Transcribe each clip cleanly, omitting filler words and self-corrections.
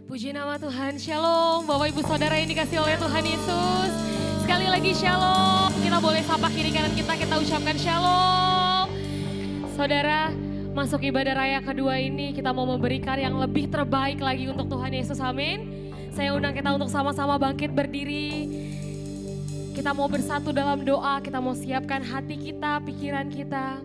Puji nama Tuhan, Shalom Bapak Ibu Saudara yang dikasih oleh Tuhan Yesus. Sekali lagi Shalom, kita boleh sapa kiri kanan kita ucapkan Shalom. Saudara, masuk ibadah raya kedua ini kita mau memberikan yang lebih terbaik lagi untuk Tuhan Yesus, amin. Saya undang kita untuk sama-sama bangkit berdiri. Kita mau bersatu dalam doa, kita mau siapkan hati kita, pikiran kita.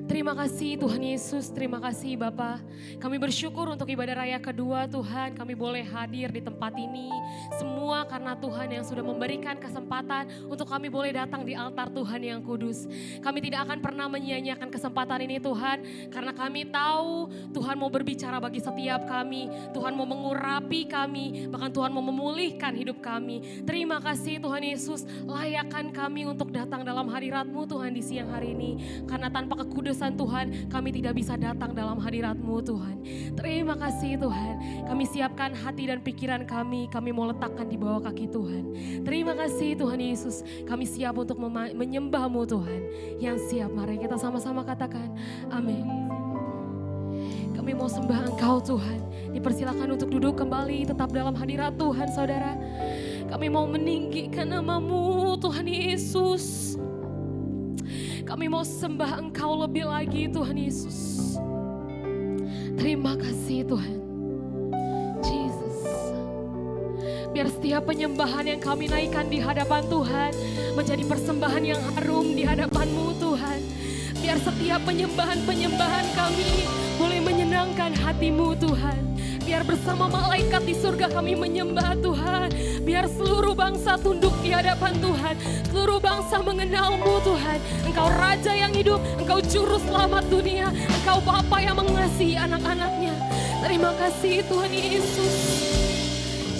Terima kasih Tuhan Yesus, terima kasih Bapa. Kami bersyukur untuk ibadah raya kedua Tuhan, kami boleh hadir di tempat ini. Semua karena Tuhan yang sudah memberikan kesempatan untuk kami boleh datang di altar Tuhan yang kudus. Kami tidak akan pernah menyia-nyiakan kesempatan ini Tuhan, karena kami tahu Tuhan mau berbicara bagi setiap kami. Tuhan mau mengurapi kami, bahkan Tuhan mau memulihkan hidup kami. Terima kasih Tuhan Yesus, layakkan kami untuk datang dalam hadirat-Mu Tuhan di siang hari ini. Karena tanpa kekudusan Tuhan, kami tidak bisa datang dalam hadirat-Mu Tuhan. Terima kasih Tuhan, kami siapkan hati dan pikiran kami mau letakkan di bawah kaki Tuhan. Terima kasih Tuhan Yesus, kami siap untuk menyembah-Mu Tuhan. Yang siap, mari kita sama-sama katakan amin. Kami mau sembah Engkau Tuhan, dipersilakan untuk duduk kembali tetap dalam hadirat Tuhan saudara. Kami mau meninggikan nama-Mu Tuhan Yesus. Kami mau sembah Engkau lebih lagi Tuhan Yesus. Terima kasih Tuhan. Jesus. Biar setiap penyembahan yang kami naikkan di hadapan Tuhan menjadi persembahan yang harum di hadapan-Mu Tuhan. Biar setiap penyembahan kami boleh menyenangkan hati-Mu Tuhan. Biar bersama malaikat di surga kami menyembah Tuhan. Biar seluruh bangsa tunduk di hadapan Tuhan. Seluruh bangsa mengenal-Mu Tuhan. Engkau Raja yang hidup, Engkau Juru Selamat dunia. Engkau Bapa yang mengasihi anak-anaknya. Terima kasih Tuhan Yesus.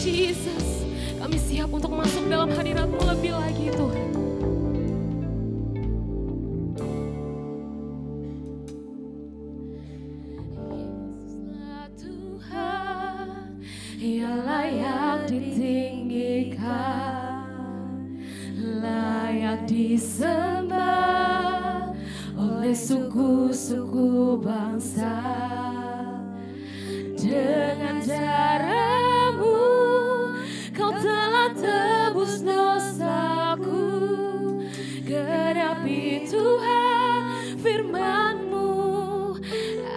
Jesus, kami siap untuk masuk dalam hadirat-Mu lebih lagi Tuhan. Ia layak ditinggikan, layak disembah oleh suku-suku bangsa. Dengan darah-Mu Kau telah tebus dosaku. Genapi Tuhan firman-Mu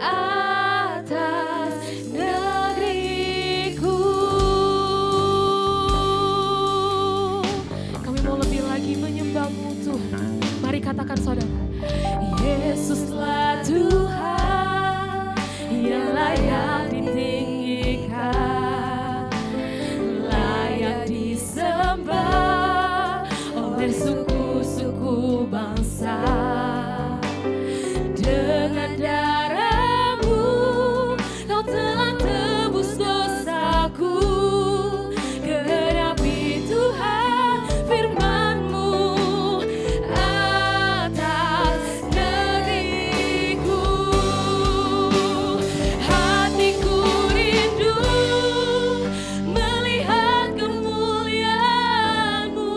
atas negeriku. Kami mau lebih lagi menyembah-Mu Tuhan. Mari katakan saudara, Yesuslah Tuhan yang layak ditinggikan, layak disembah oleh suku-suku bangsa. Dengan darah-Mu Kau telah tebus dosaku. Genapi Tuhan firman-Mu atas negeriku. Hatiku rindu melihat kemuliaan-Mu.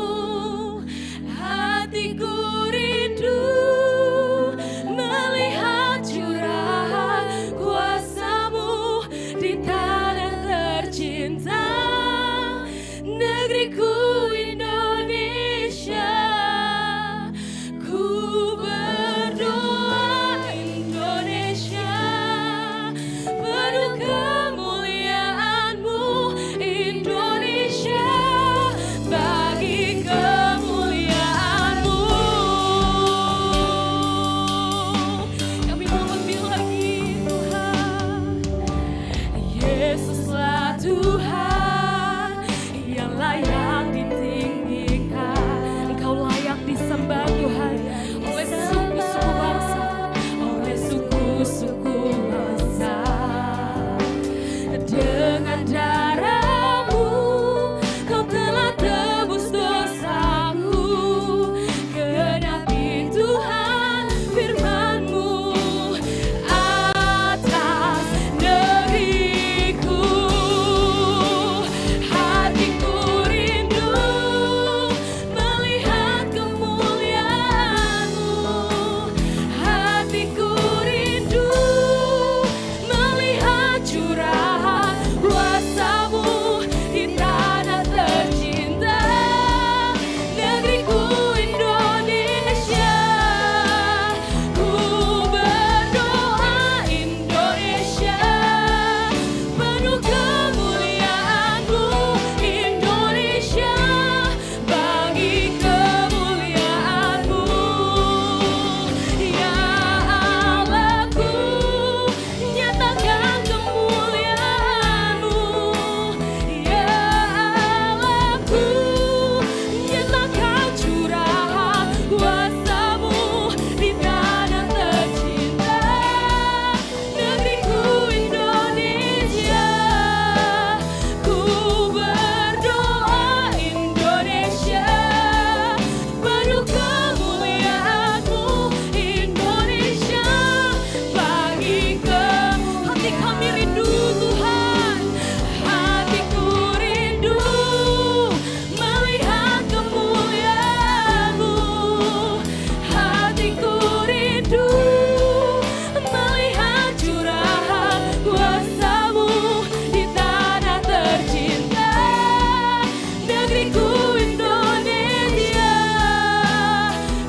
negeriku Indonesia.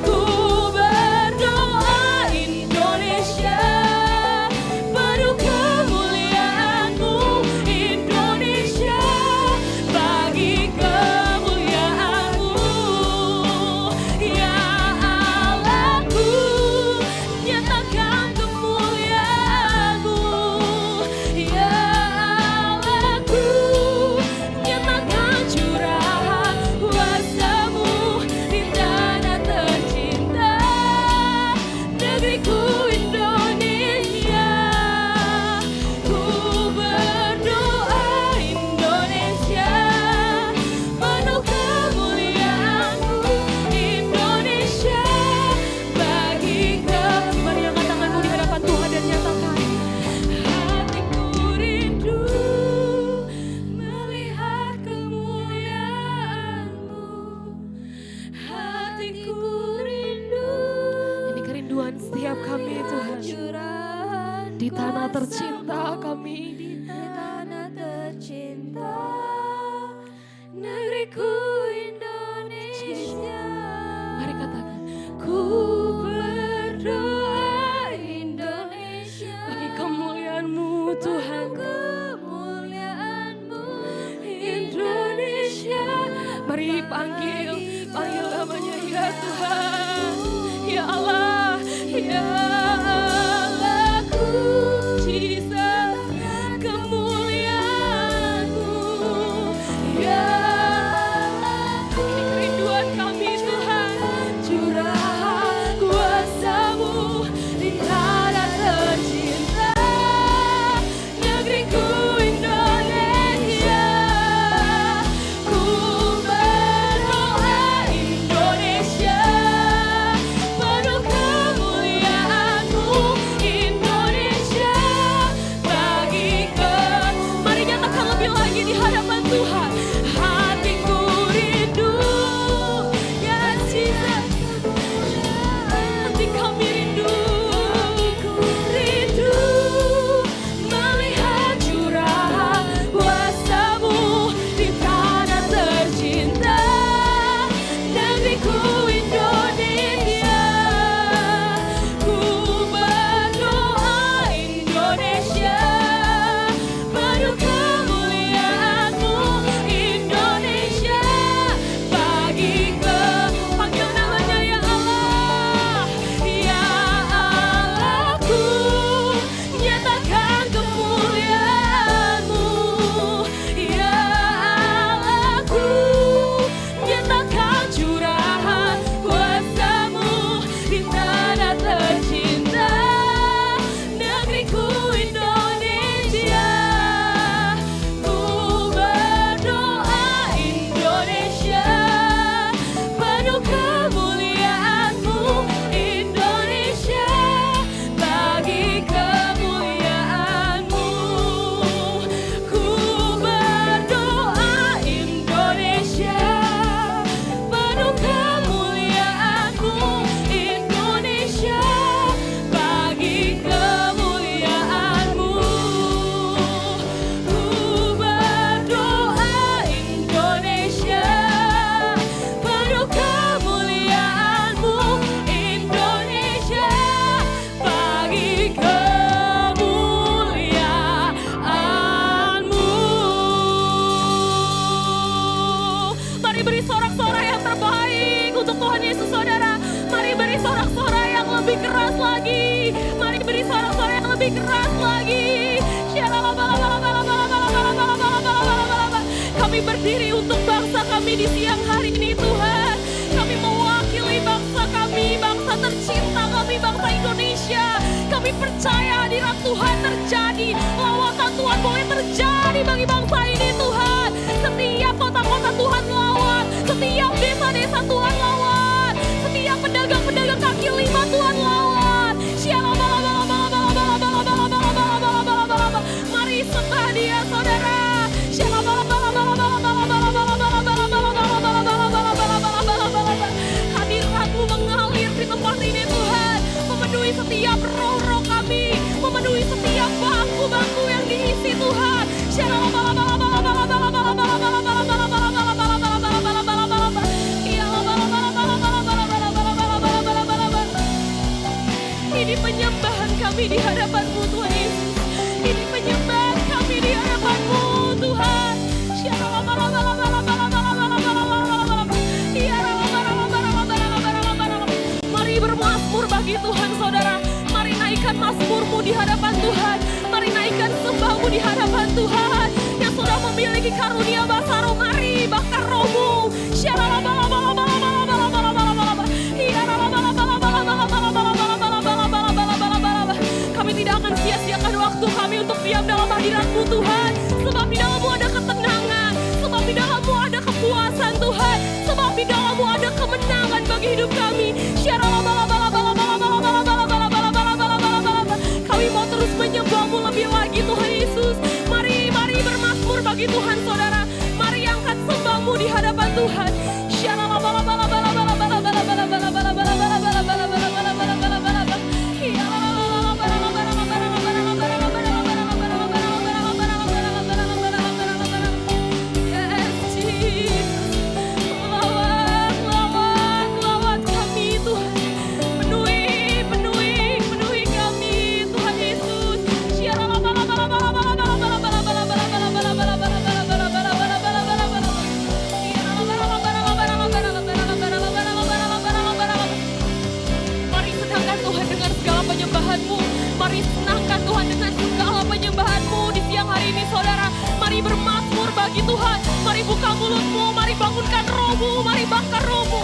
Ku berdoa Indonesia, penuh kemuliaan-Mu Indonesia, bagi kemuliaan-Mu. Ya Allahku, nyatakan kemuliaan-Mu. Ya Allahku, nyatakan curahan kuasa-Mu di tanah tercinta, negeriku Indonesia. Ku berdoa Indonesia, penuh kemuliaan-Mu Indonesia, bagi mari angkat tanganmu di hadapan Tuhan dan nyatakan, hatiku rindu melihat kemuliaan-Mu. Hatiku rindu. Ini kerinduan setiap kami Tuhan, di tanah tercinta kami, di tanah tercinta, negeriku Indonesia. Mari katakan, ku berdoa Indonesia, bagi kemuliaan-Mu Tuhan, kemuliaan-Mu Indonesia. Mari panggil namanya ya Tuhan, ya Allah, ya Allahku, Jesus, kemuliaan-Mu, ya Allah. Ini kerinduan kami Tuhan, curahan kuasa-Mu di tanah tercinta, negeriku Indonesia. Ku berdoa Indonesia, penuh kemuliaan-Mu Indonesia, bagi mari nyatakan lebih lagi di hadapan Tuhan. Hatiku rindu, ya Jesus, hati kami rindu melihat curahan kuasa-Mu di tanah tercinta, negeriku Indonesia. Ku berdoa Indonesia, penuh kemuliaan-Mu Indonesia, bagi panggil namanya ya Allah, ya Allahku, nyatakan kemuliaan-Mu. Ya Allahku, nyatakan curahan kuasa-Mu di tanah tercinta, negeriku Indonesia. Ku berdoa Indonesia, penuh kemuliaan-Mu Indonesia, bagi kemuliaan-Mu. Ku berdoa Indonesia, penuh kemuliaan-Mu Indonesia, bagi kemuliaan-Mu. Ku berdoa Indonesia, penuh kemuliaan-Mu Indonesia, bagi kemuliaan-Mu. Mari beri sorak-sorai yang terbaik untuk Tuhan Yesus saudara. Mari beri sorak-sorai yang lebih keras lagi. Mari beri sorak-sorai yang lebih keras lagi. Kami berdiri untuk bangsa kami di siang hari ini Tuhan. Kami mewakili bangsa kami, bangsa tercinta kami, bangsa Indonesia. Kami percaya hadirat Tuhan terjadi, lawatan Tuhan boleh terjadi bagi bangsa ini Tuhan. Setiap kota-kota Tuhan lawan, setiap desa-desa Tuhan lawan, setiap pedagang-pedagang kaki lima Tuhan lawan. Mari sembah Dia saudara. Hadirat-Mu mengalir di tempat ini Tuhan, memenuhi setiap roh-roh kami, memenuhi setiap bangku-bangku yang diisi Tuhan. Tuhan saudara. Mari naikkan mazmurmu di hadapan Tuhan. Mari naikkan sembahmu di hadapan Tuhan. Yang sudah memiliki karunia basaro, mari bakar rohmu. Kami tidak akan sia-siakan waktu kami untuk diam dalam hadirat-Mu Tuhan. Sebab di dalam-Mu ada ketenangan. Sebab di dalam-Mu ada kepuasan Tuhan. Sebab di dalam-Mu ada kemenangan bagi hidup kami. Kami mau terus menyembah-Mu lebih lagi Tuhan Yesus. Mari bermazmur bagi Tuhan saudara. Mari angkat sembah-Mu di hadapan Tuhan. Mari senangkan Tuhan dengan segala penyembahan-Mu di siang hari ini saudara. Mari bermazmur bagi Tuhan. Mari buka mulutmu, mari bangunkan rohmu, mari bakar rohmu.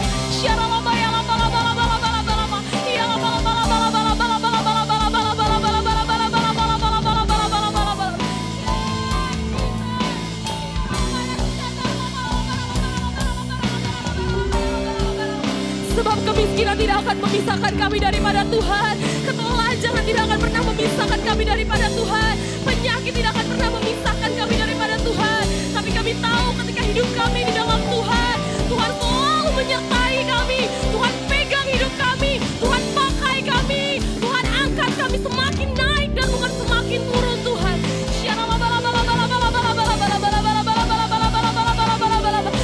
Sebab kemiskinan tidak akan memisahkan kami daripada Tuhan. Ketelanjangan tidak akan pernah memisahkan kami daripada Tuhan. Penyakit tidak akan pernah memisahkan kami daripada Tuhan. Tapi kami tahu ketika hidup kami di dalam Tuhan, Tuhan selalu menyertai kami. Tuhan pegang hidup kami. Tuhan pakai kami. Tuhan angkat kami semakin naik dan bukan semakin turun Tuhan.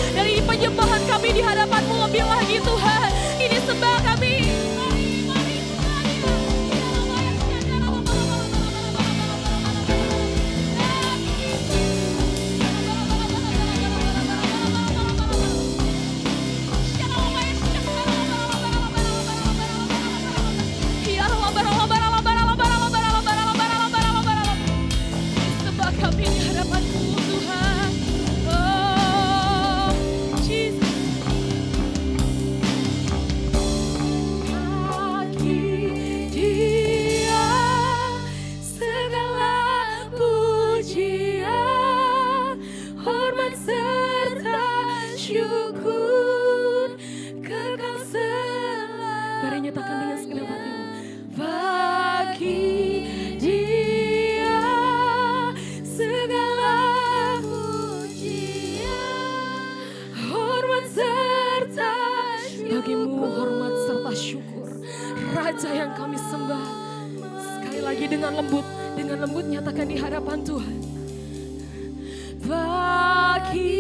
Dari penyembahan kami di hadapan-Mu lebih lagi Tuhan. Ini sembah kami. Sembah kami di hadapan-Mu Tuhan. Oh, Jesus. Bagimu hormat serta syukur, Raja yang kami sembah. Sekali lagi dengan lembut nyatakan di hadapan Tuhan. Bagi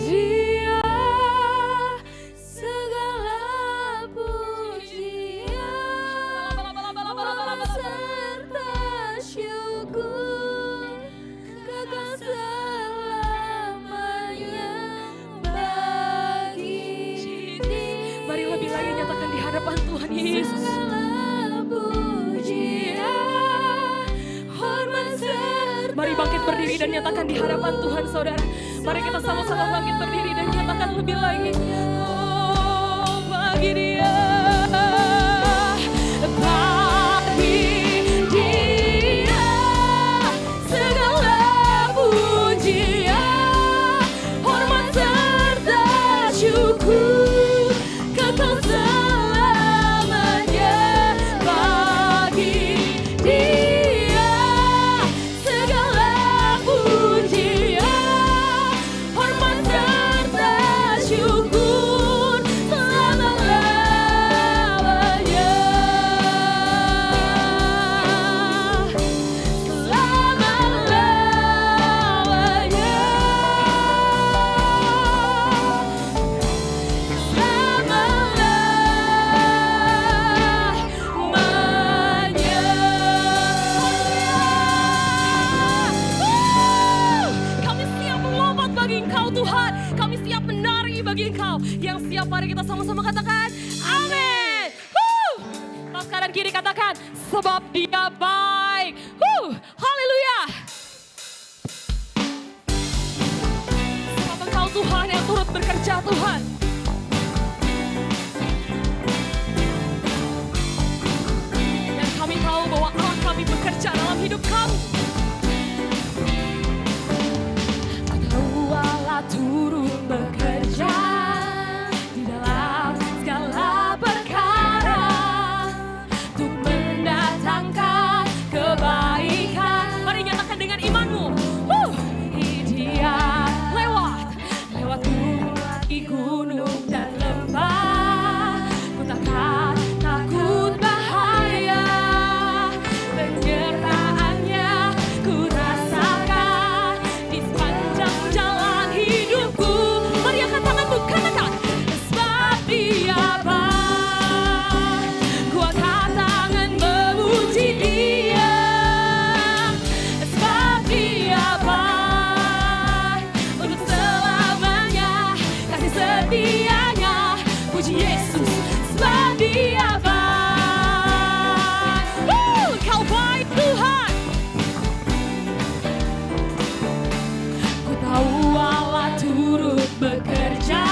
Dia segala pujian, hormat serta syukur, kekal selamanya. Mari lebih lagi nyatakan di hadapan Tuhan Yesus. Mari bangkit berdiri dan nyatakan di hadapan Tuhan saudara. Mari kita sama-sama bangkit berdiri dan nyatakan lebih lagi. Oh, bagi Dia. Bagi Engkau yang siap, mari kita sama-sama katakan amin. atas kanan kiri katakan, sebab Dia baik. Haleluya. Sebab Engkau Tuhan yang turut bekerja Tuhan. Dan kami tahu bahwa Allah kami bekerja dalam hidup kami. Allah turut bekerja di dalam segala perkara untuk mendatangkan kebaikan. Mari nyatakan dengan imanmu. Dia lewat gunung dan lembah, ku takkan takut bahaya. Penyertaannya ku rasakan di sepanjang jalan hidupku. Mari angkat tanganmu, katakan, sebab Dia baik. Ku angkat tangan memuji Dia, sebab Dia baik. Untuk selamanya kasih setianya. Puji Yesus, sebab Dia baik. Kau baik Tuhan. Ku tahu Allah turut bekerja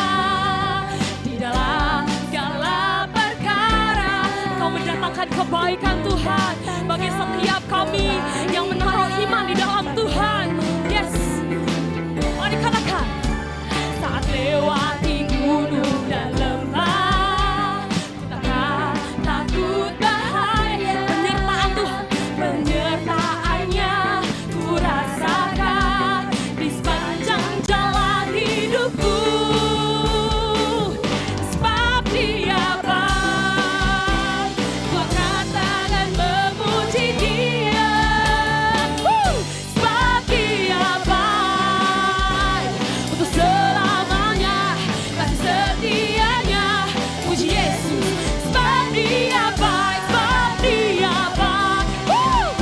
di dalam segala perkara. Kau mendatangkan kebaikan Tuhan bagi setiap kami yang menaruh iman di dalam Tuhan. Yes. Mari katakan, saat lewati gunung dan lembah, ku takkan takut bahaya. Penyertaan Tuhan, penyertaannya ku rasakan di sepanjang jalan hidupku. Sebab Dia baik, ku angkat tangan memuji Dia. Sebab Dia baik, untuk selamanya kasih setianya. Puji Yesus, sebab Dia baik, sebab Dia baik.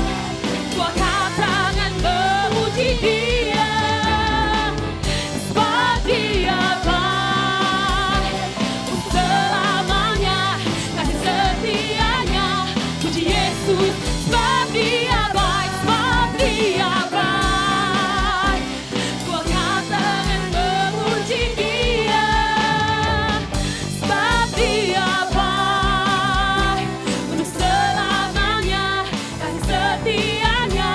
Ku angkat tangan memuji Dia. Sebab Dia baik, untuk selamanya kasih setianya. Puji Yesus, sebab Dia baik, sebab Dia baik. Ku angkat tangan memuji Dia. Sebab Dia baik, untuk selamanya kasih setianya.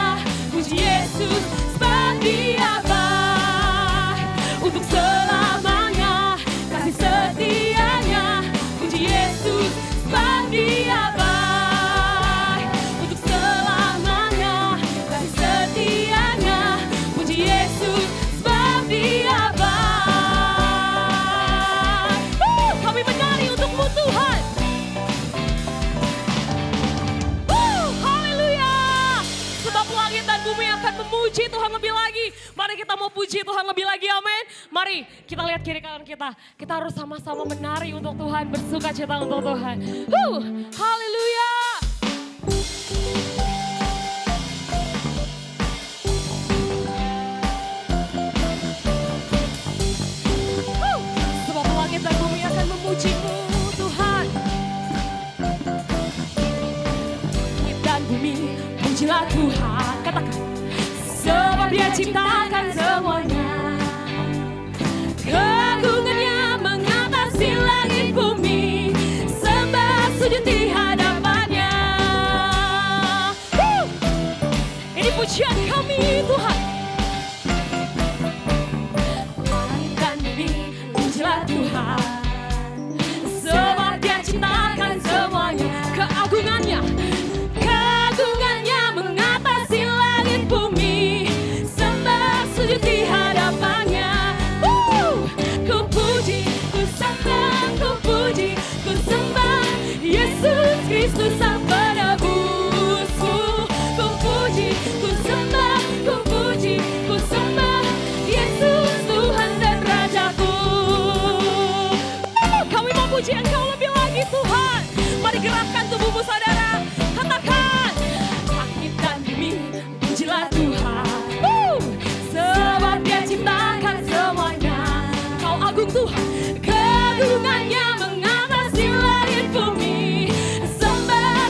Puji Yesus, sebab Dia baik, untuk selamanya kasih setianya. Puji Yesus, sebab Dia baik, untuk selamanya kasih setianya. Puji Yesus, sebab Dia baik. Kami menari untukmu Tuhan. Haleluya. Sebab langit dan bumi akan memuji Tuhan lebih lagi. Mari kita mau puji Tuhan lebih lagi, amin. Mari kita lihat kiri kanan kita. Kita harus sama-sama menari untuk Tuhan, bersuka cita untuk Tuhan. Haleluya. Sebab langit dan bumi akan memuji-Mu Tuhan. Langit dan bumi pujilah Tuhan. Katakan, sebab Dia ciptakan semuanya. Keagungannya mengatasi langit bumi. Sembah sujud di hadapannya. Ini pujian kami Tuhan. Langit dan bumi pujilah Tuhan. Sebab Dia ciptakan semuanya. Keagungannya mengatasi langit bumi. Sembah sujud di hadapannya. Ku puji, ku sembah, ku puji, ku sembah Yesus Kristus Sang Penebusku. Ku puji, ku sembah, ku puji, ku sembah Yesus Tuhan dan Rajaku. Kami mau puji Engkau lebih lagi Tuhan. Mari gerakkan tubuhmu saudara. Katakan, langit dan bumi pujilah Tuhan. Sebab Dia ciptakan semuanya. Kau agung Tuhan. Keagungannya mengatasi langit bumi. Sembah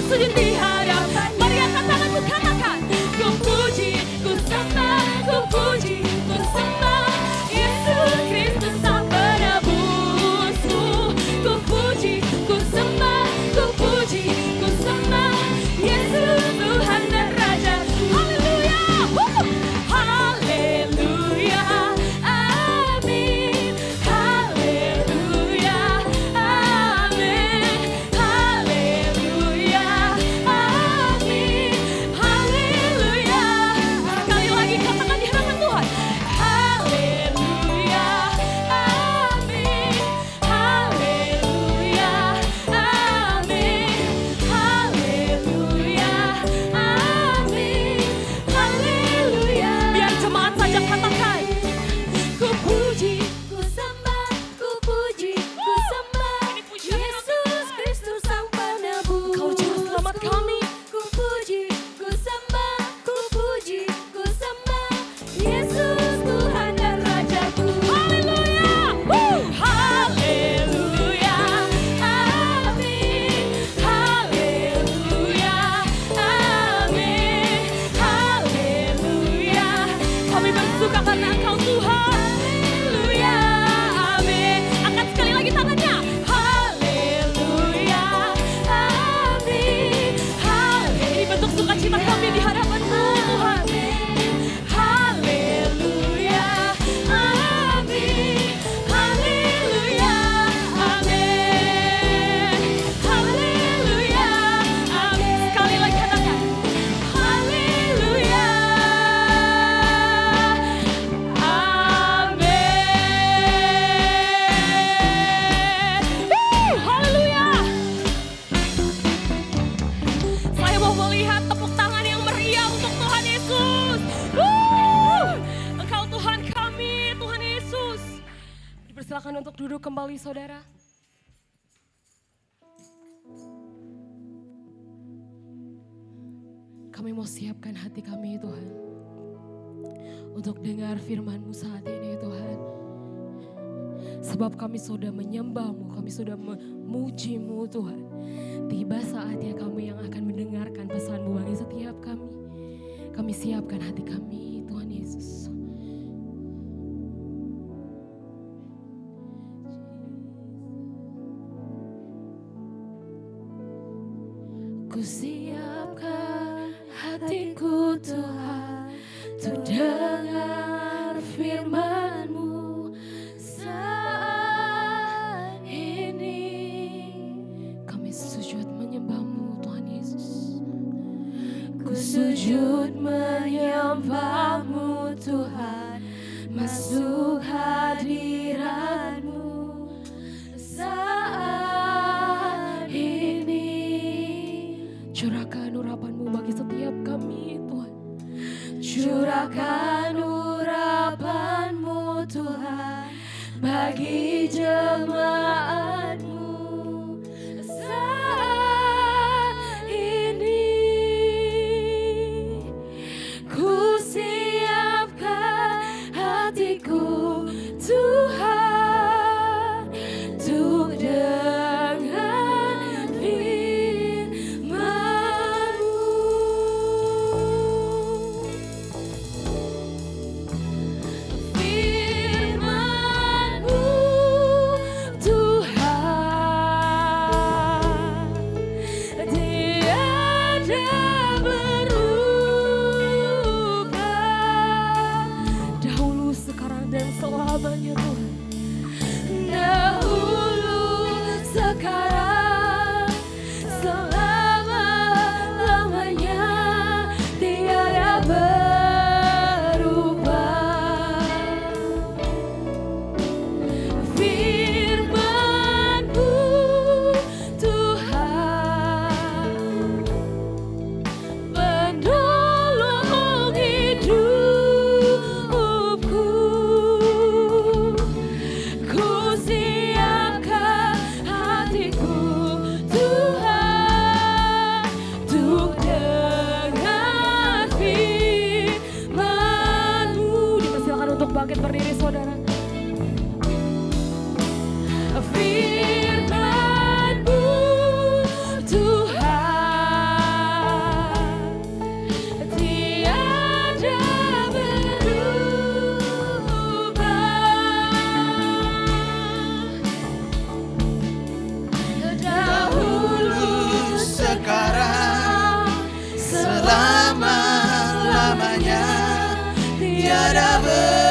kembali saudara. Kami mau siapkan hati kami Tuhan, untuk dengar firman-Mu saat ini Tuhan. Sebab kami sudah menyembah-Mu, kami sudah memuji-Mu Tuhan. Tiba saatnya kami yang akan mendengarkan pesan-Mu bagi setiap kami. Kami siapkan hati kami Tuhan Yesus. Ku siapkan hatiku Tuhan, untuk dengar firman-Mu saat ini. Kami sujud menyembah-Mu Tuhan Yesus. Ku sujud menyembah-Mu Tuhan, masuk hadirat-Mu saat ini. Curahkan urapan-Mu bagi setiap kami Tuhan. Curahkan urapan-Mu Tuhan bagi jemaat-Mu saat ini. Ku siapkan hatiku Tuhan, untuk dengar firman-Mu. Firman-Mu Tuhan, tiada berubah. Dahulu, sekarang, dan selamanya Tuhan. Dahulu, sekarang, selama-lamanya, tiada berubah. Firman-Mu Tuhan, penolong hidupku. Ku siapkan hatiku Tuhan, untuk dengar firman-Mu. Dipersilakan untuk bangkit berdiri saudara. Firman-Mu Tuhan, tiada berubah. Dahulu, sekarang, selama-lamanya, tiada berubah.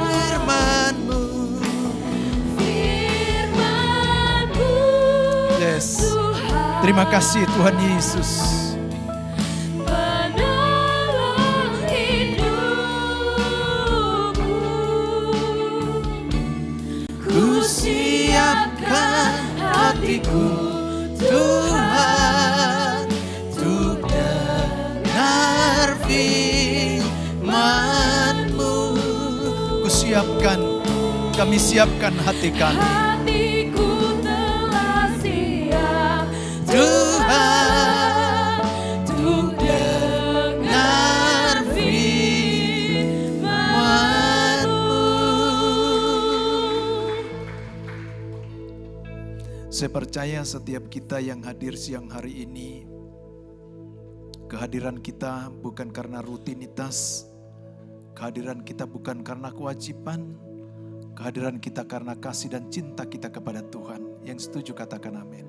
Firman-Mu, Firman-Mu yes. Tuhan, Terima kasih Tuhan Yesus. penolong hidupku. Ku siapkan hatiku Tuhan, untuk dengar firman-Mu. Ku siapkan, kami siapkan hati kami Hatiku telah siap Tuhan, untuk dengar firman-Mu. Saya percaya setiap kita yang hadir siang hari ini, kehadiran kita bukan karena rutinitas, kehadiran kita bukan karena kewajiban, kehadiran kita karena kasih dan cinta kita kepada Tuhan. Yang setuju katakan amin.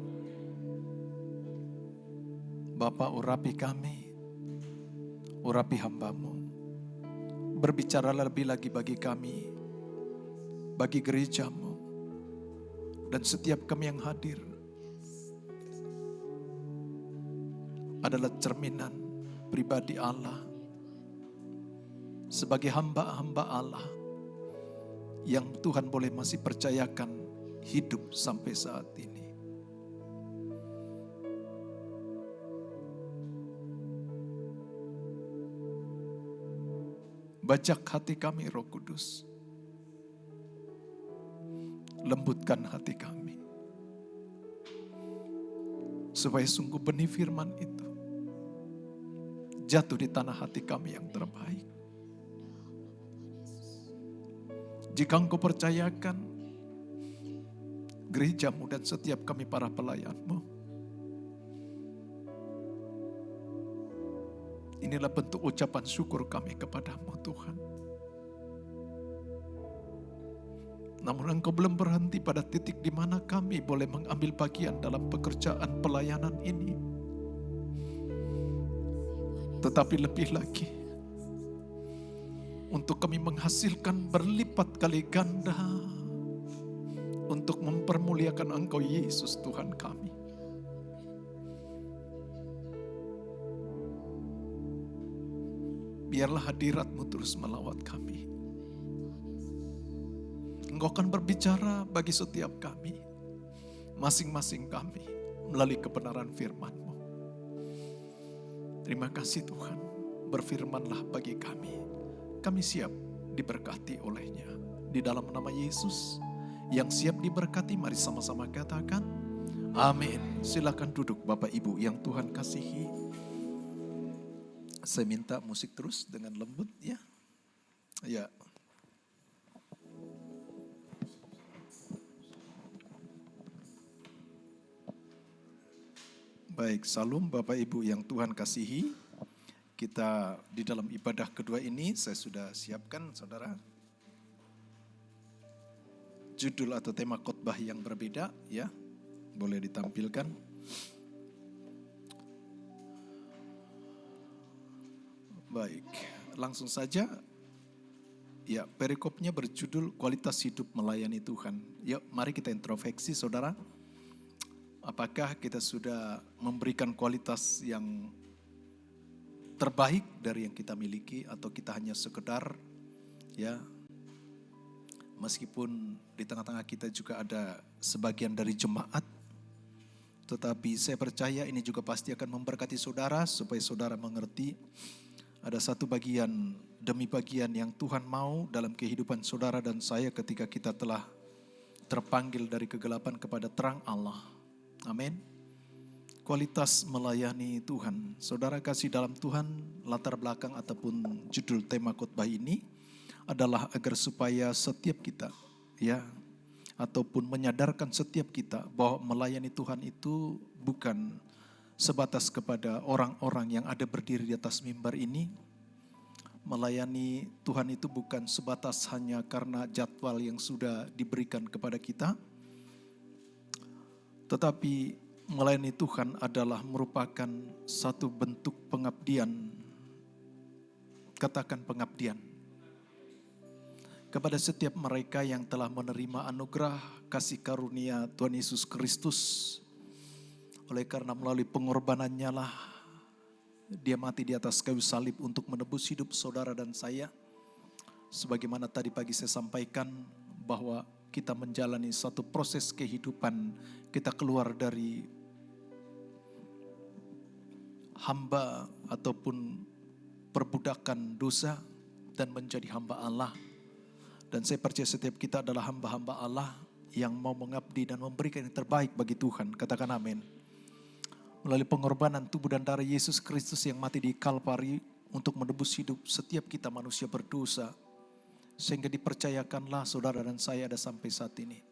Bapa, urapi kami, urapi hamba-Mu. Berbicaralah lebih lagi bagi kami, bagi gereja-Mu, dan setiap kami yang hadir adalah cerminan pribadi Allah sebagai hamba-hamba Allah yang Tuhan boleh masih percayakan hidup sampai saat ini. Bajak hati kami Roh Kudus. lembutkan hati kami. Supaya sungguh benih firman itu jatuh di tanah hati kami yang terbaik. Jika Engkau percayakan gerejamu dan setiap kami para pelayanmu, inilah bentuk ucapan syukur kami kepadamu Tuhan. Namun Engkau belum berhenti pada titik di mana kami boleh mengambil bagian dalam pekerjaan pelayanan ini. Tetapi lebih lagi, untuk kami menghasilkan berlipat kali ganda untuk mempermuliakan Engkau Yesus Tuhan kami. Biarlah hadirat-Mu terus melawat kami. Engkau akan berbicara bagi setiap kami, masing-masing kami, melalui kebenaran firman-Mu. Terima kasih Tuhan, berfirmanlah bagi kami. Kami siap diberkati olehnya. Di dalam nama Yesus, yang siap diberkati, mari sama-sama katakan, amin. Silakan duduk Bapak Ibu yang Tuhan kasihi. Saya minta musik terus dengan lembut ya. Ya. Baik, salam Bapak Ibu yang Tuhan kasihi. Kita di dalam ibadah kedua ini saya sudah siapkan saudara judul atau tema khotbah yang berbeda ya. Boleh ditampilkan. Baik, langsung saja. Ya, perikopnya berjudul kualitas hidup melayani Tuhan. Yuk, mari kita introspeksi saudara. Apakah kita sudah memberikan kualitas yang terbaik dari yang kita miliki, atau kita hanya sekedar ya, meskipun di tengah-tengah kita juga ada sebagian dari jemaat, tetapi saya percaya ini juga pasti akan memberkati saudara supaya saudara mengerti ada satu bagian demi bagian yang Tuhan mau dalam kehidupan saudara dan saya ketika kita telah terpanggil dari kegelapan kepada terang Allah. Amin. Kualitas melayani Tuhan. Saudara kasih dalam Tuhan, latar belakang ataupun judul tema khotbah ini adalah agar supaya setiap kita ya, ataupun menyadarkan setiap kita bahwa melayani Tuhan itu bukan sebatas kepada orang-orang yang ada berdiri di atas mimbar ini. Melayani Tuhan itu bukan sebatas hanya karena jadwal yang sudah diberikan kepada kita, tetapi melayani Tuhan adalah merupakan satu bentuk pengabdian. Katakan pengabdian. Kepada setiap mereka yang telah menerima anugerah kasih karunia Tuhan Yesus Kristus. Oleh karena melalui pengorbanannya lah Dia mati di atas kayu salib untuk menebus hidup saudara dan saya. Sebagaimana tadi pagi saya sampaikan bahwa kita menjalani satu proses kehidupan. Kita keluar dari hamba ataupun perbudakan dosa dan menjadi hamba Allah. Dan saya percaya setiap kita adalah hamba-hamba Allah yang mau mengabdi dan memberikan yang terbaik bagi Tuhan. Katakan amin. Melalui pengorbanan tubuh dan darah Yesus Kristus yang mati di Kalvari untuk menebus hidup setiap kita manusia berdosa. Sehingga dipercayakanlah saudara dan saya ada sampai saat ini.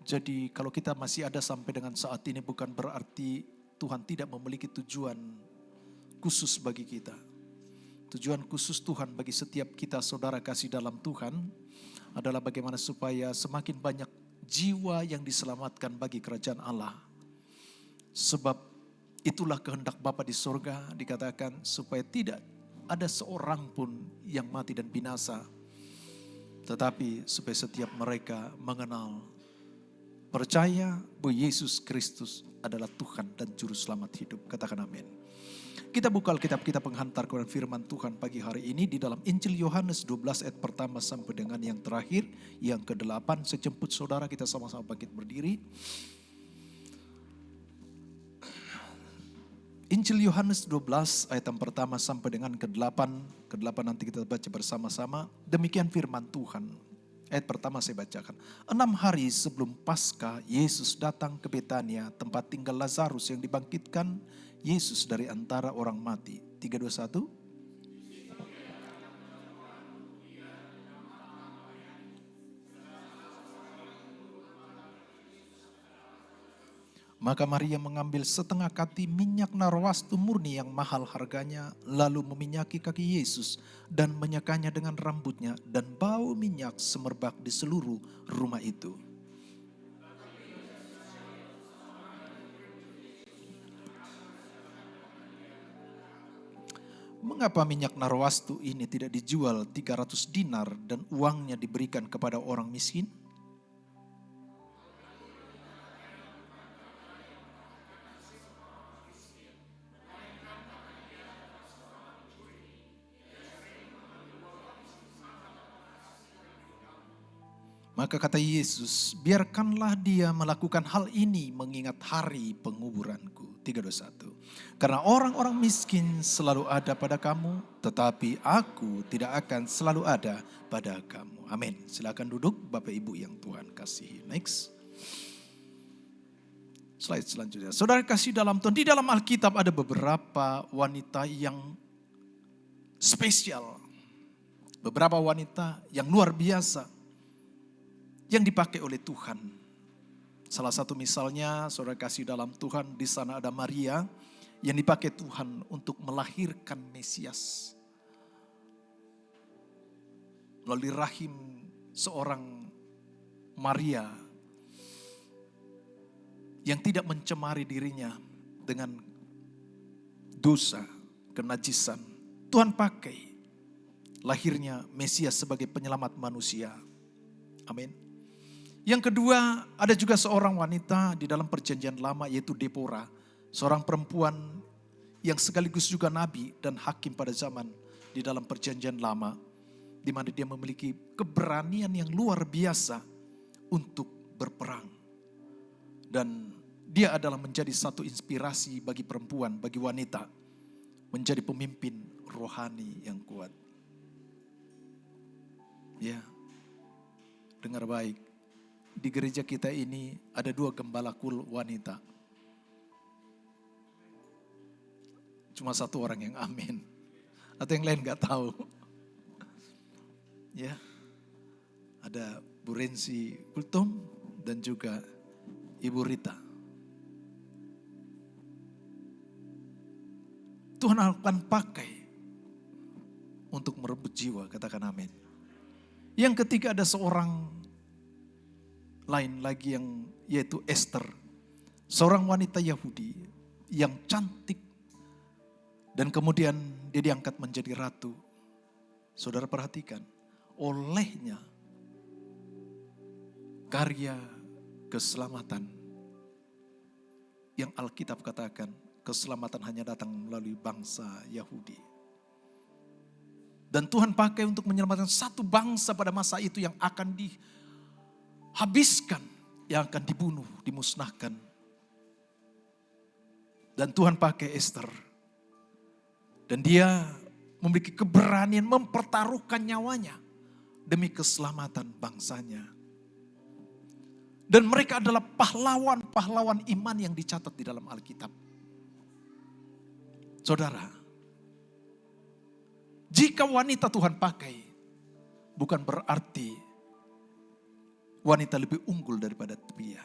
Jadi kalau kita masih ada sampai dengan saat ini bukan berarti Tuhan tidak memiliki tujuan khusus bagi kita. Tujuan khusus Tuhan bagi setiap kita saudara kasih dalam Tuhan adalah bagaimana supaya semakin banyak jiwa yang diselamatkan bagi kerajaan Allah. Sebab itulah kehendak Bapa di sorga, dikatakan supaya tidak ada seorang pun yang mati dan binasa, tetapi supaya setiap mereka mengenal, percaya bahwa Yesus Kristus adalah Tuhan dan Juru Selamat hidup. Katakan amin. Kita buka Alkitab kita penghantar kepada firman Tuhan pagi hari ini di dalam Injil Yohanes 12 ayat pertama sampai dengan yang terakhir, yang ke-8. Saya jemput saudara, kita sama-sama bangkit berdiri. Injil Yohanes 12 ayat yang pertama sampai dengan ke-8. Ke-8 nanti kita baca bersama-sama. Demikian firman Tuhan. Ayat pertama saya bacakan. 6 hari sebelum Paskah, Yesus datang ke Betania, tempat tinggal Lazarus yang dibangkitkan Yesus dari antara orang mati. 3, 2, 1. Maka Maria mengambil setengah kati minyak narwastu murni yang mahal harganya, lalu meminyaki kaki Yesus dan menyekanya dengan rambutnya, dan bau minyak semerbak di seluruh rumah itu. Mengapa minyak narwastu ini tidak dijual 300 dinar dan uangnya diberikan kepada orang miskin? Maka kata Yesus, biarkanlah dia melakukan hal ini mengingat hari penguburanku. 3:21. Karena orang-orang miskin selalu ada pada kamu, tetapi aku tidak akan selalu ada pada kamu. Amin. Silakan duduk Bapak Ibu yang Tuhan kasihi. Next. Slide selanjutnya. Saudara kasih dalam Tuhan, di dalam Alkitab ada beberapa wanita yang spesial. Beberapa wanita yang luar biasa yang dipakai oleh Tuhan. Salah satu misalnya, saudara kasih dalam Tuhan, di sana ada Maria yang dipakai Tuhan untuk melahirkan Mesias. Melalui rahim seorang Maria yang tidak mencemari dirinya dengan dosa, kenajisan. Tuhan pakai lahirnya Mesias sebagai penyelamat manusia. Amin. Yang kedua, ada juga seorang wanita di dalam perjanjian lama, yaitu Deborah. Seorang perempuan yang sekaligus juga nabi dan hakim pada zaman di dalam perjanjian lama. Di mana dia memiliki keberanian yang luar biasa untuk berperang. Dan dia adalah menjadi satu inspirasi bagi perempuan, bagi wanita. Menjadi pemimpin rohani yang kuat. Ya, dengar baik. Di gereja kita ini ada 2 gembala kul wanita. Cuma 1 orang yang amin. Atau yang lain gak tahu. Ya, ada Bu Rensi Kultum dan juga Ibu Rita. Tuhan akan pakai untuk merebut jiwa, katakan amin. Yang ketiga ada seorang lain lagi yang yaitu Esther. Seorang wanita Yahudi yang cantik. Dan kemudian dia diangkat menjadi ratu. Saudara perhatikan, olehnya karya keselamatan yang Alkitab katakan keselamatan hanya datang melalui bangsa Yahudi. Dan Tuhan pakai untuk menyelamatkan satu bangsa pada masa itu yang akan dihabiskan, yang akan dibunuh, dimusnahkan. Dan Tuhan pakai Esther. Dan dia memiliki keberanian mempertaruhkan nyawanya demi keselamatan bangsanya. Dan mereka adalah pahlawan-pahlawan iman yang dicatat di dalam Alkitab. Saudara, jika wanita Tuhan pakai, bukan berarti wanita lebih unggul daripada pria.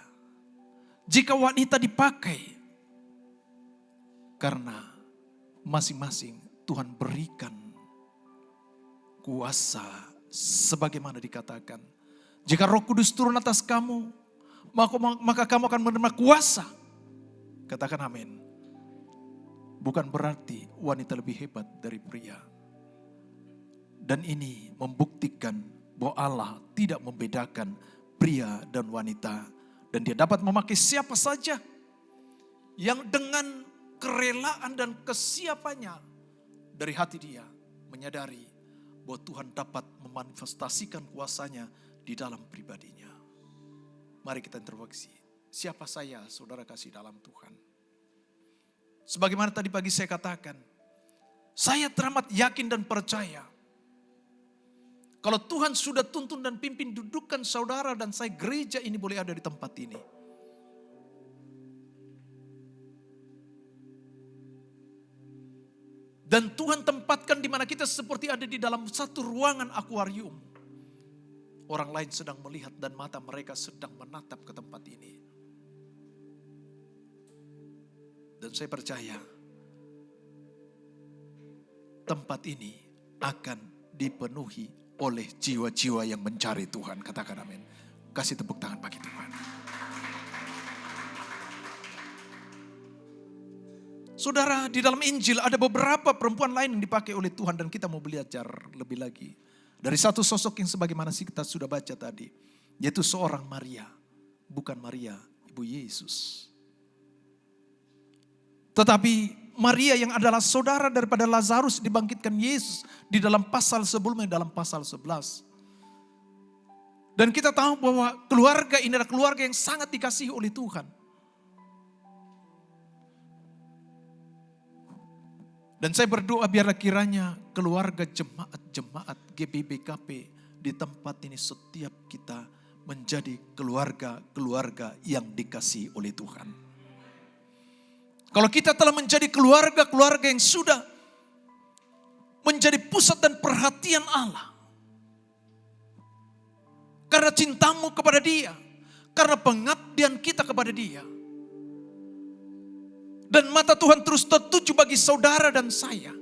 Jika wanita dipakai, karena masing-masing Tuhan berikan kuasa sebagaimana dikatakan. Jika Roh Kudus turun atas kamu, maka kamu akan menerima kuasa. Katakan amin. Bukan berarti wanita lebih hebat dari pria. Dan ini membuktikan bahwa Allah tidak membedakan pria dan wanita. Dan dia dapat memakai siapa saja yang dengan kerelaan dan kesiapannya dari hati dia menyadari bahwa Tuhan dapat memanifestasikan kuasanya di dalam pribadinya. Mari kita introspeksi. Siapa saya, saudara kasih dalam Tuhan? Sebagaimana tadi pagi saya katakan, saya teramat yakin dan percaya Kalau Tuhan sudah tuntun dan pimpin, dudukkan saudara dan saya, gereja ini boleh ada di tempat ini. Dan Tuhan tempatkan di mana kita seperti ada di dalam satu ruangan akuarium. Orang lain sedang melihat dan mata mereka sedang menatap ke tempat ini. Dan saya percaya tempat ini akan dipenuhi oleh jiwa-jiwa yang mencari Tuhan. Katakan amin. Kasih tepuk tangan bagi Tuhan. Saudara, di dalam Injil ada beberapa perempuan lain yang dipakai oleh Tuhan dan kita mau belajar lebih lagi. Dari satu sosok yang sebagaimana kita sudah baca tadi, yaitu seorang Maria. Bukan Maria, Ibu Yesus. Tetapi Maria yang adalah saudara daripada Lazarus dibangkitkan Yesus di dalam pasal sebelumnya, dalam pasal 11. Dan kita tahu bahwa keluarga ini adalah keluarga yang sangat dikasihi oleh Tuhan. Dan saya berdoa biarlah kiranya keluarga jemaat-jemaat GBBKP di tempat ini setiap kita menjadi keluarga-keluarga yang dikasihi oleh Tuhan. Kalau kita telah menjadi keluarga-keluarga yang sudah menjadi pusat dan perhatian Allah. Karena cintamu kepada Dia. Karena pengabdian kita kepada Dia. Dan mata Tuhan terus tertuju bagi saudara dan saya.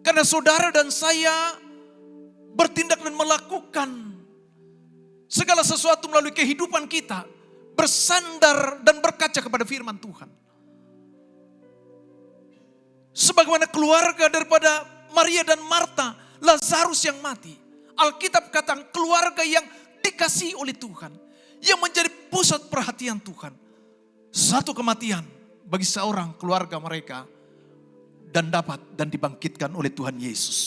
Karena saudara dan saya bertindak dan melakukan segala sesuatu melalui kehidupan kita. Bersandar dan berkaca kepada firman Tuhan. Sebagaimana keluarga daripada Maria dan Marta, Lazarus yang mati. Alkitab katakan keluarga yang dikasihi oleh Tuhan. Yang menjadi pusat perhatian Tuhan. Satu kematian bagi seorang keluarga mereka. Dan dibangkitkan oleh Tuhan Yesus.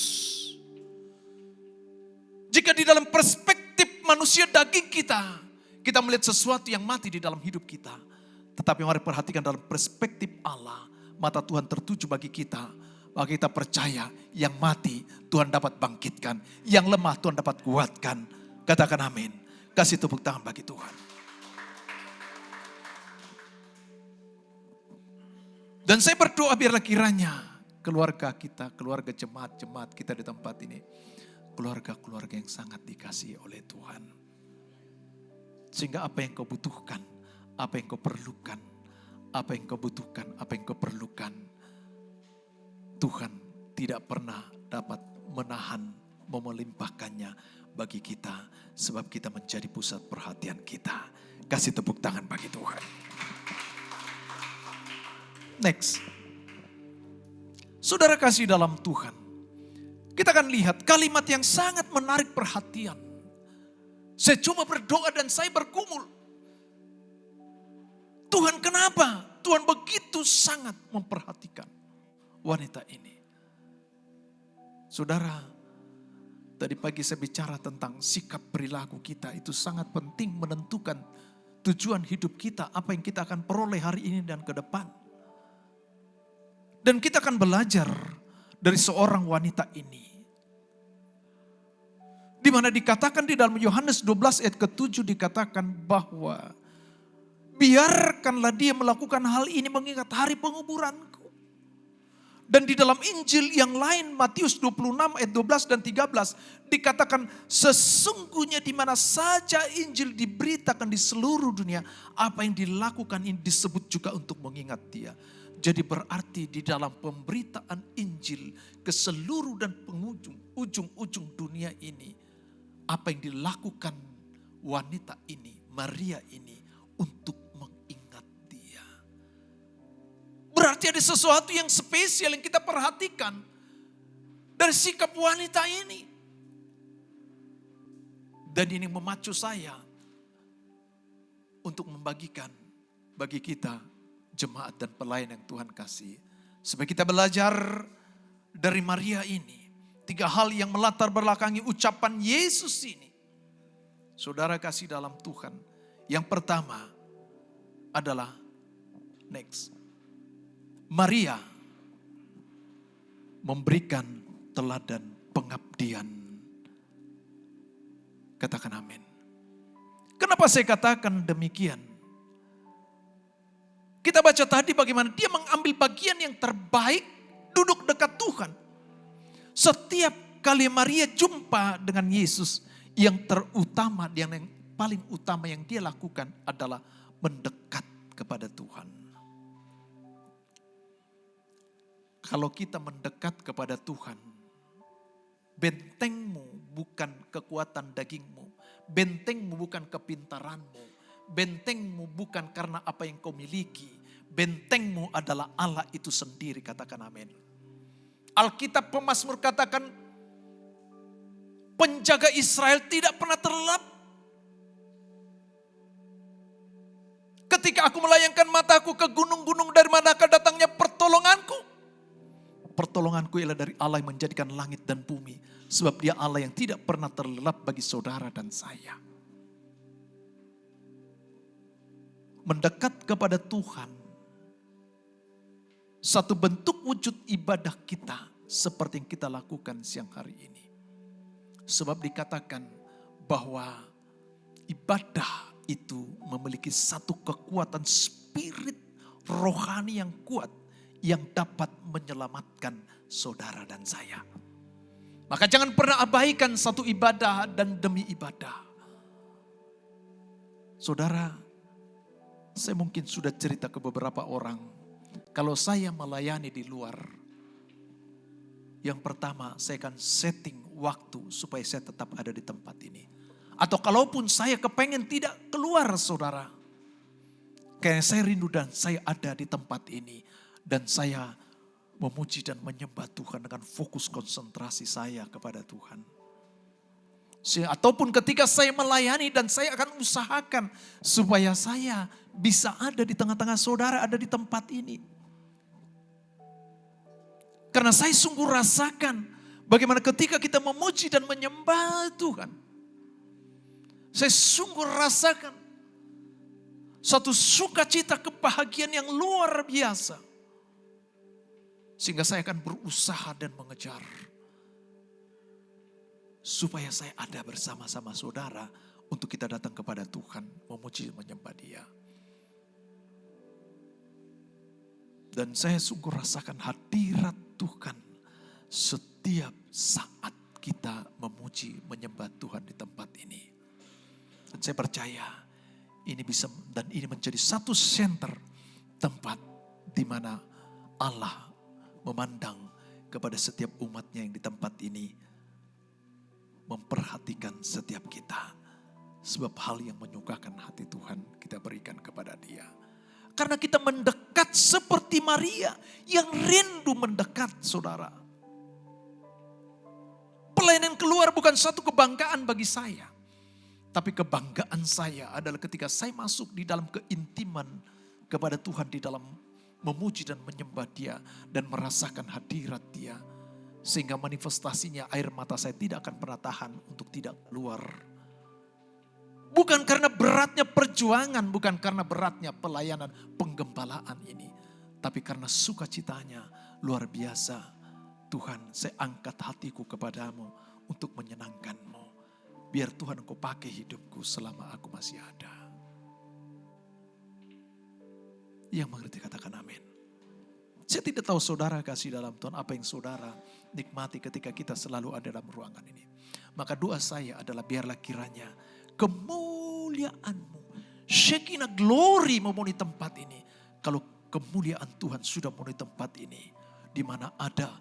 Jika di dalam perspektif manusia daging kita. Kita melihat sesuatu yang mati di dalam hidup kita. Tetapi mari perhatikan dalam perspektif Allah. Mata Tuhan tertuju bagi kita. Maka kita percaya yang mati Tuhan dapat bangkitkan. Yang lemah Tuhan dapat kuatkan. Katakan amin. Kasih tepuk tangan bagi Tuhan. Dan saya berdoa biarlah kiranya keluarga kita, keluarga jemaat-jemaat kita di tempat ini. Keluarga-keluarga yang sangat dikasihi oleh Tuhan. Sehingga apa yang kau butuhkan, apa yang kau perlukan, apa yang kau butuhkan, apa yang kau perlukan. Tuhan tidak pernah dapat menahan, melimpahkannya bagi kita. Sebab kita menjadi pusat perhatian kita. Kasih tepuk tangan bagi Tuhan. Next. Saudara kasih dalam Tuhan. Kita akan lihat kalimat yang sangat menarik perhatian. Saya cuma berdoa dan saya bergumul. Tuhan kenapa? Tuhan begitu sangat memperhatikan wanita ini. Saudara, tadi pagi saya bicara tentang sikap perilaku kita. Itu sangat penting menentukan tujuan hidup kita. Apa yang kita akan peroleh hari ini dan ke depan. Dan kita akan belajar dari seorang wanita ini. Di mana dikatakan di dalam Yohanes 12 ayat ke-7 dikatakan bahwa biarkanlah dia melakukan hal ini mengingat hari penguburanku. Dan di dalam Injil yang lain Matius 26 ayat 12 dan 13 dikatakan sesungguhnya di mana saja Injil diberitakan di seluruh dunia, apa yang dilakukan ini disebut juga untuk mengingat dia. Jadi berarti di dalam pemberitaan Injil ke seluruh dan ujung-ujung dunia ini, apa yang dilakukan wanita ini, Maria ini untuk mengingat dia. Berarti ada sesuatu yang spesial yang kita perhatikan dari sikap wanita ini. Dan ini memacu saya untuk membagikan bagi kita jemaat dan pelayan yang Tuhan kasih. Supaya kita belajar dari Maria ini. 3 hal yang melatar belakangi ucapan Yesus ini. Saudara kasih dalam Tuhan. Yang pertama adalah next. Maria memberikan teladan pengabdian Katakan amin. Kenapa saya katakan demikian? Kita baca tadi bagaimana dia mengambil bagian yang terbaik, duduk dekat Tuhan. Setiap kali Maria jumpa dengan Yesus, yang terutama, yang paling utama yang dia lakukan adalah mendekat kepada Tuhan. Kalau kita mendekat kepada Tuhan, bentengmu bukan kekuatan dagingmu, bentengmu bukan kepintaranmu, bentengmu bukan karena apa yang kau miliki, bentengmu adalah Allah itu sendiri. Katakan amin. Alkitab pemazmur katakan, penjaga Israel tidak pernah terlelap. Ketika aku melayangkan mataku ke gunung-gunung, dari manakah datangnya pertolonganku? Pertolonganku ialah dari Allah yang menjadikan langit dan bumi. Sebab dia Allah yang tidak pernah terlelap bagi saudara dan saya. Mendekat kepada Tuhan, satu bentuk wujud ibadah kita seperti yang kita lakukan siang hari ini. Sebab dikatakan bahwa ibadah itu memiliki satu kekuatan spirit rohani yang kuat yang dapat menyelamatkan saudara dan saya. Maka jangan pernah abaikan satu ibadah dan demi ibadah. Saudara, saya mungkin sudah cerita ke beberapa orang, kalau saya melayani di luar, yang pertama saya akan setting waktu supaya saya tetap ada di tempat ini. Atau kalaupun saya kepengen tidak keluar saudara, karena saya rindu dan saya ada di tempat ini. Dan saya memuji dan menyembah Tuhan dengan fokus konsentrasi saya kepada Tuhan. Ataupun ketika saya melayani dan saya akan usahakan supaya saya bisa ada di tengah-tengah saudara, ada di tempat ini. Karena saya sungguh rasakan bagaimana ketika kita memuji dan menyembah Tuhan. Saya sungguh rasakan satu sukacita kebahagiaan yang luar biasa. Sehingga saya akan berusaha dan mengejar. Supaya saya ada bersama-sama saudara untuk kita datang kepada Tuhan, memuji menyembah Dia. Dan saya sungguh rasakan hadirat Tuhan setiap saat kita memuji menyembah Tuhan di tempat ini. Dan saya percaya ini bisa dan ini menjadi satu center tempat di mana Allah memandang kepada setiap umatnya yang di tempat ini, memperhatikan setiap kita. Sebab hal yang menyukakan hati Tuhan kita berikan kepada Dia. Karena kita mendekat seperti Maria yang rindu mendekat saudara. Pelayanan keluar bukan satu kebanggaan bagi saya. Tapi kebanggaan saya adalah ketika saya masuk di dalam keintiman kepada Tuhan, di dalam memuji dan menyembah Dia dan merasakan hadirat Dia. Sehingga manifestasinya air mata saya tidak akan pernah tahan untuk tidak keluar. Bukan karena beratnya perjuangan, bukan karena beratnya pelayanan penggembalaan ini. Tapi karena sukacitanya luar biasa. Tuhan, saya angkat hatiku kepadamu untuk menyenangkan-Mu. Biar Tuhan Engkau pakai hidupku selama aku masih ada. Yang mengerti katakan amin. Saya tidak tahu saudara kasih dalam Tuhan apa yang saudara nikmati ketika kita selalu ada dalam ruangan ini. Maka doa saya adalah biarlah kiranya kemuliaan-Mu, Shekinah glory memenuhi tempat ini. Kalau kemuliaan Tuhan sudah memenuhi tempat ini, di mana ada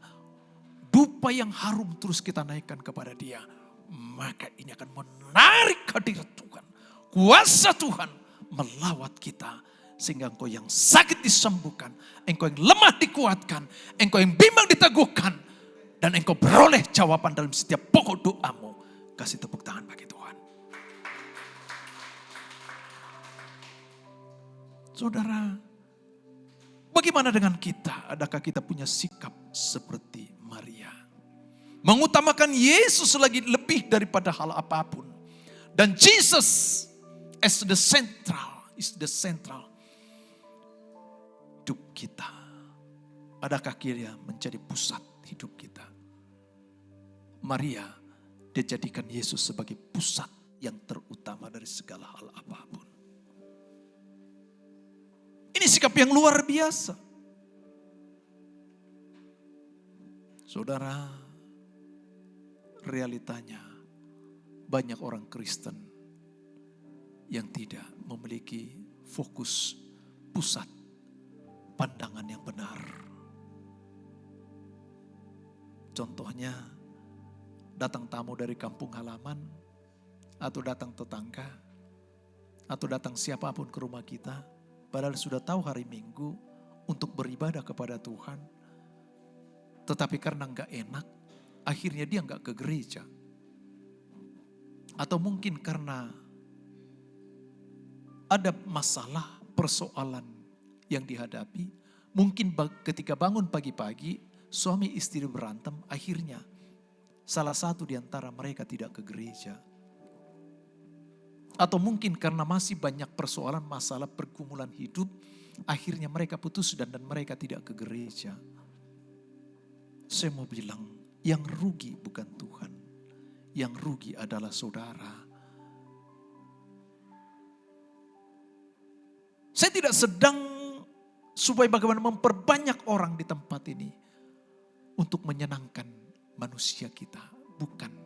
dupa yang harum terus kita naikkan kepada Dia, maka ini akan menarik hadirat Tuhan. Kuasa Tuhan melawat kita. Sehingga engkau yang sakit disembuhkan, engkau yang lemah dikuatkan, engkau yang bimbang diteguhkan, dan engkau beroleh jawaban dalam setiap pokok doamu. Kasih tepuk tangan bagi Tuhan. Saudara, bagaimana dengan kita? Adakah kita punya sikap seperti Maria? Mengutamakan Yesus lagi lebih daripada hal apapun. Dan Jesus is the central hidup kita. Adakah dia menjadi pusat hidup kita? Maria, dia jadikan Yesus sebagai pusat yang terutama dari segala hal apapun. Ini sikap yang luar biasa. Saudara, realitanya banyak orang Kristen yang tidak memiliki fokus pusat pandangan yang benar. Contohnya, datang tamu dari kampung halaman, atau datang tetangga, atau datang siapapun ke rumah kita, padahal sudah tahu hari Minggu untuk beribadah kepada Tuhan, tetapi karena enggak enak, akhirnya dia enggak ke gereja. Atau mungkin karena ada masalah, persoalan yang dihadapi, mungkin ketika bangun pagi-pagi, suami istri berantem, akhirnya salah satu di antara mereka tidak ke gereja. Atau mungkin karena masih banyak persoalan, masalah, pergumulan hidup, akhirnya mereka putus dan mereka tidak ke gereja. Saya mau bilang, yang rugi bukan Tuhan, yang rugi adalah saudara. Saya tidak sedang supaya bagaimana memperbanyak orang di tempat ini untuk menyenangkan manusia kita. Bukan.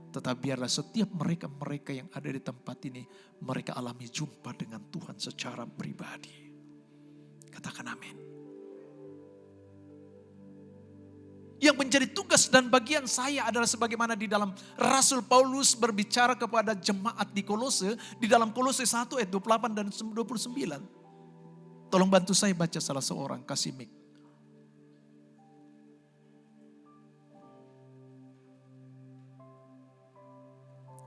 Tetapi biarlah setiap mereka yang ada di tempat ini, mereka alami jumpa dengan Tuhan secara pribadi. Katakan amin. Yang menjadi tugas dan bagian saya adalah sebagaimana di dalam Rasul Paulus berbicara kepada jemaat di Kolose, di dalam Kolose 1 ayat 28 dan 29. Tolong bantu saya baca salah seorang, kasih mic.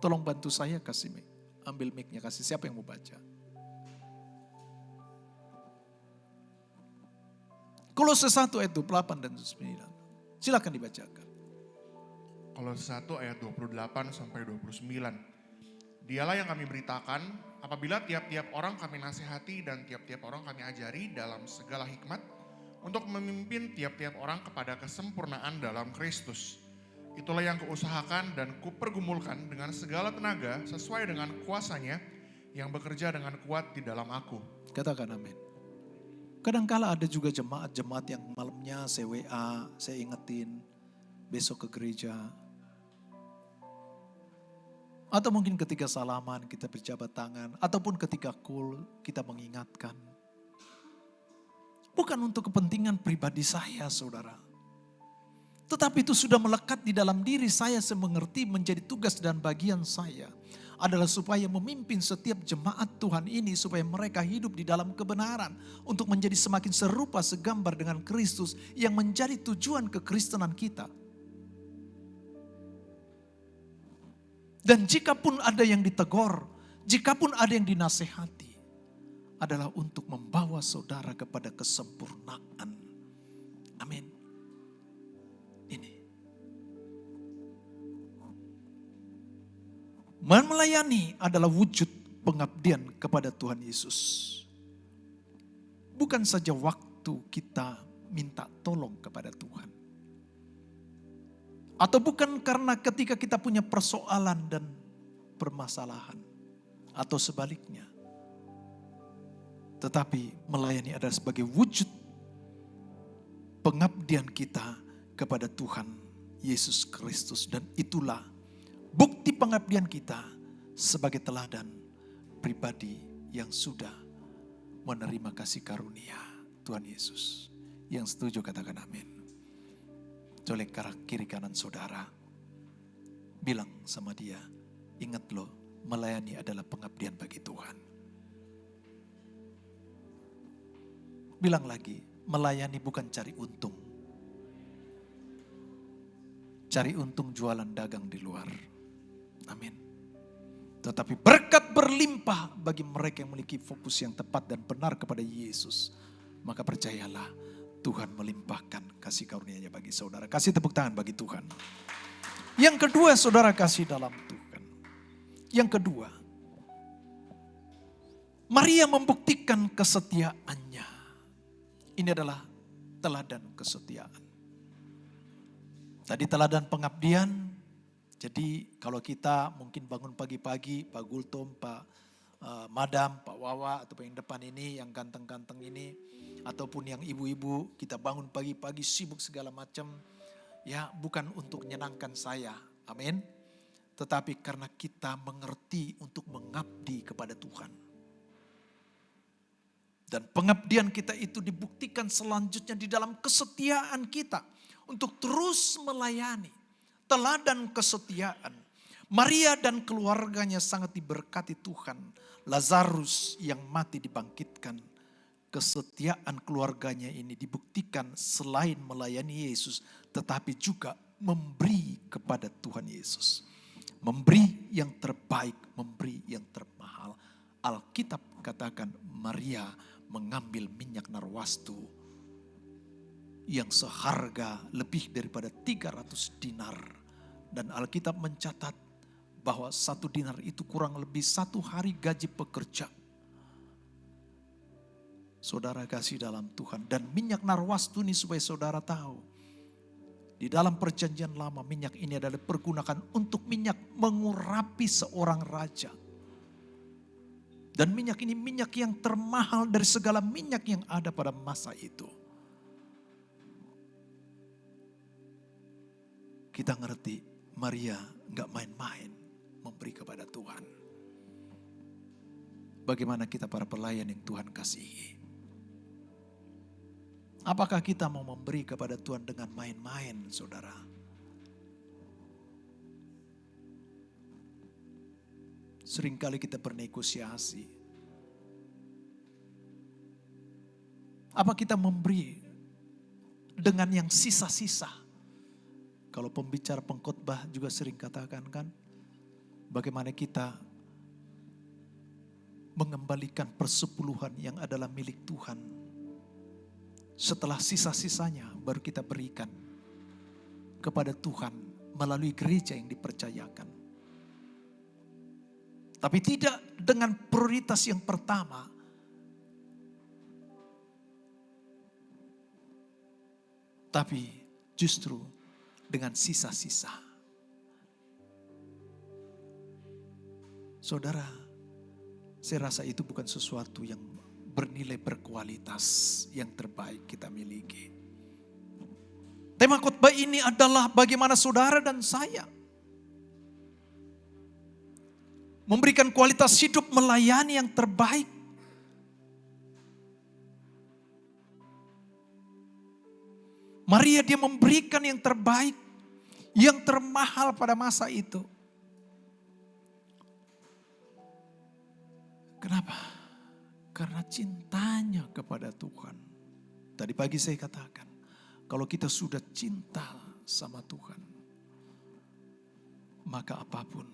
Tolong bantu saya kasih mic. Ambil mic-nya, kasih siapa yang mau baca. Kolose 1 ayat 28 dan 29. Silakan dibacakan. Kolose 1 ayat 28 sampai 29. Dialah yang kami beritakan apabila tiap-tiap orang kami nasihati dan tiap-tiap orang kami ajari dalam segala hikmat untuk memimpin tiap-tiap orang kepada kesempurnaan dalam Kristus. Itulah yang kuusahakan dan kupergumulkan dengan segala tenaga sesuai dengan kuasanya yang bekerja dengan kuat di dalam aku. Katakan amin. Kadangkala ada juga jemaat-jemaat yang malamnya saya WA, saya ingetin besok ke gereja. Atau mungkin ketika salaman kita berjabat tangan, ataupun ketika call kita mengingatkan. Bukan untuk kepentingan pribadi saya, saudara. Tetapi itu sudah melekat di dalam diri saya mengerti menjadi tugas dan bagian saya. Adalah supaya memimpin setiap jemaat Tuhan ini supaya mereka hidup di dalam kebenaran. Untuk menjadi semakin serupa segambar dengan Kristus yang menjadi tujuan kekristenan kita. Dan jikapun ada yang ditegur, jikapun ada yang dinasehati, adalah untuk membawa saudara kepada kesempurnaan. Amin. Ini. Melayani adalah wujud pengabdian kepada Tuhan Yesus. Bukan saja waktu kita minta tolong kepada Tuhan. Atau bukan karena ketika kita punya persoalan dan permasalahan. Atau sebaliknya. Tetapi melayani adalah sebagai wujud pengabdian kita kepada Tuhan Yesus Kristus. Dan itulah bukti pengabdian kita sebagai teladan pribadi yang sudah menerima kasih karunia Tuhan Yesus. Yang setuju katakan amin. Colek kiri kanan saudara. Bilang sama dia, ingat loh, melayani adalah pengabdian bagi Tuhan. Bilang lagi, melayani bukan cari untung. Cari untung jualan dagang di luar. Amin. Tetapi berkat berlimpah bagi mereka yang memiliki fokus yang tepat dan benar kepada Yesus. Maka percayalah, Tuhan melimpahkan kasih karunia-Nya bagi saudara. Kasih tepuk tangan bagi Tuhan. Yang kedua, saudara kasih dalam Tuhan. Yang kedua, Maria membuktikan kesetiaannya. Ini adalah teladan kesetiaan. Tadi teladan pengabdian, Jadi kalau kita mungkin bangun pagi-pagi, Pak Gultom, Pak Madam, Pak Wawa, atau yang depan ini, yang ganteng-ganteng ini, ataupun yang ibu-ibu, kita bangun pagi-pagi sibuk segala macam, ya bukan untuk menyenangkan saya, amin. Tetapi karena kita mengerti untuk mengabdi kepada Tuhan. Dan pengabdian kita itu dibuktikan selanjutnya di dalam kesetiaan kita untuk terus melayani. Teladan kesetiaan. Maria dan keluarganya sangat diberkati Tuhan. Lazarus yang mati dibangkitkan. Kesetiaan keluarganya ini dibuktikan selain melayani Yesus, tetapi juga memberi kepada Tuhan Yesus. Memberi yang terbaik, memberi yang termahal. Alkitab katakan Maria mengambil minyak narwastu yang seharga lebih daripada 300 dinar. Dan Alkitab mencatat bahwa 1 dinar itu kurang lebih 1 hari gaji pekerja. Saudara kasih dalam Tuhan. Dan minyak narwastu ini supaya saudara tahu. Di dalam perjanjian lama minyak ini adalah dipergunakan untuk minyak mengurapi seorang raja. Dan minyak ini minyak yang termahal dari segala minyak yang ada pada masa itu. Kita ngerti Maria gak main-main memberi kepada Tuhan. Bagaimana kita para pelayan yang Tuhan kasihi? Apakah kita mau memberi kepada Tuhan dengan main-main, saudara? Seringkali kita bernegosiasi. Apa kita memberi dengan yang sisa-sisa? Kalau pembicara pengkhotbah juga sering katakan kan, bagaimana kita mengembalikan persepuluhan yang adalah milik Tuhan. Setelah sisa-sisanya baru kita berikan kepada Tuhan melalui gereja yang dipercayakan. Tapi tidak dengan prioritas yang pertama. Tapi justru dengan sisa-sisa. Saudara, saya rasa itu bukan sesuatu yang bernilai berkualitas yang terbaik kita miliki. Tema khotbah ini adalah bagaimana saudara dan saya memberikan kualitas hidup melayani yang terbaik. Maria dia memberikan yang terbaik, yang termahal pada masa itu. Kenapa? Karena cintanya kepada Tuhan. Tadi pagi saya katakan, kalau kita sudah cinta sama Tuhan, maka apapun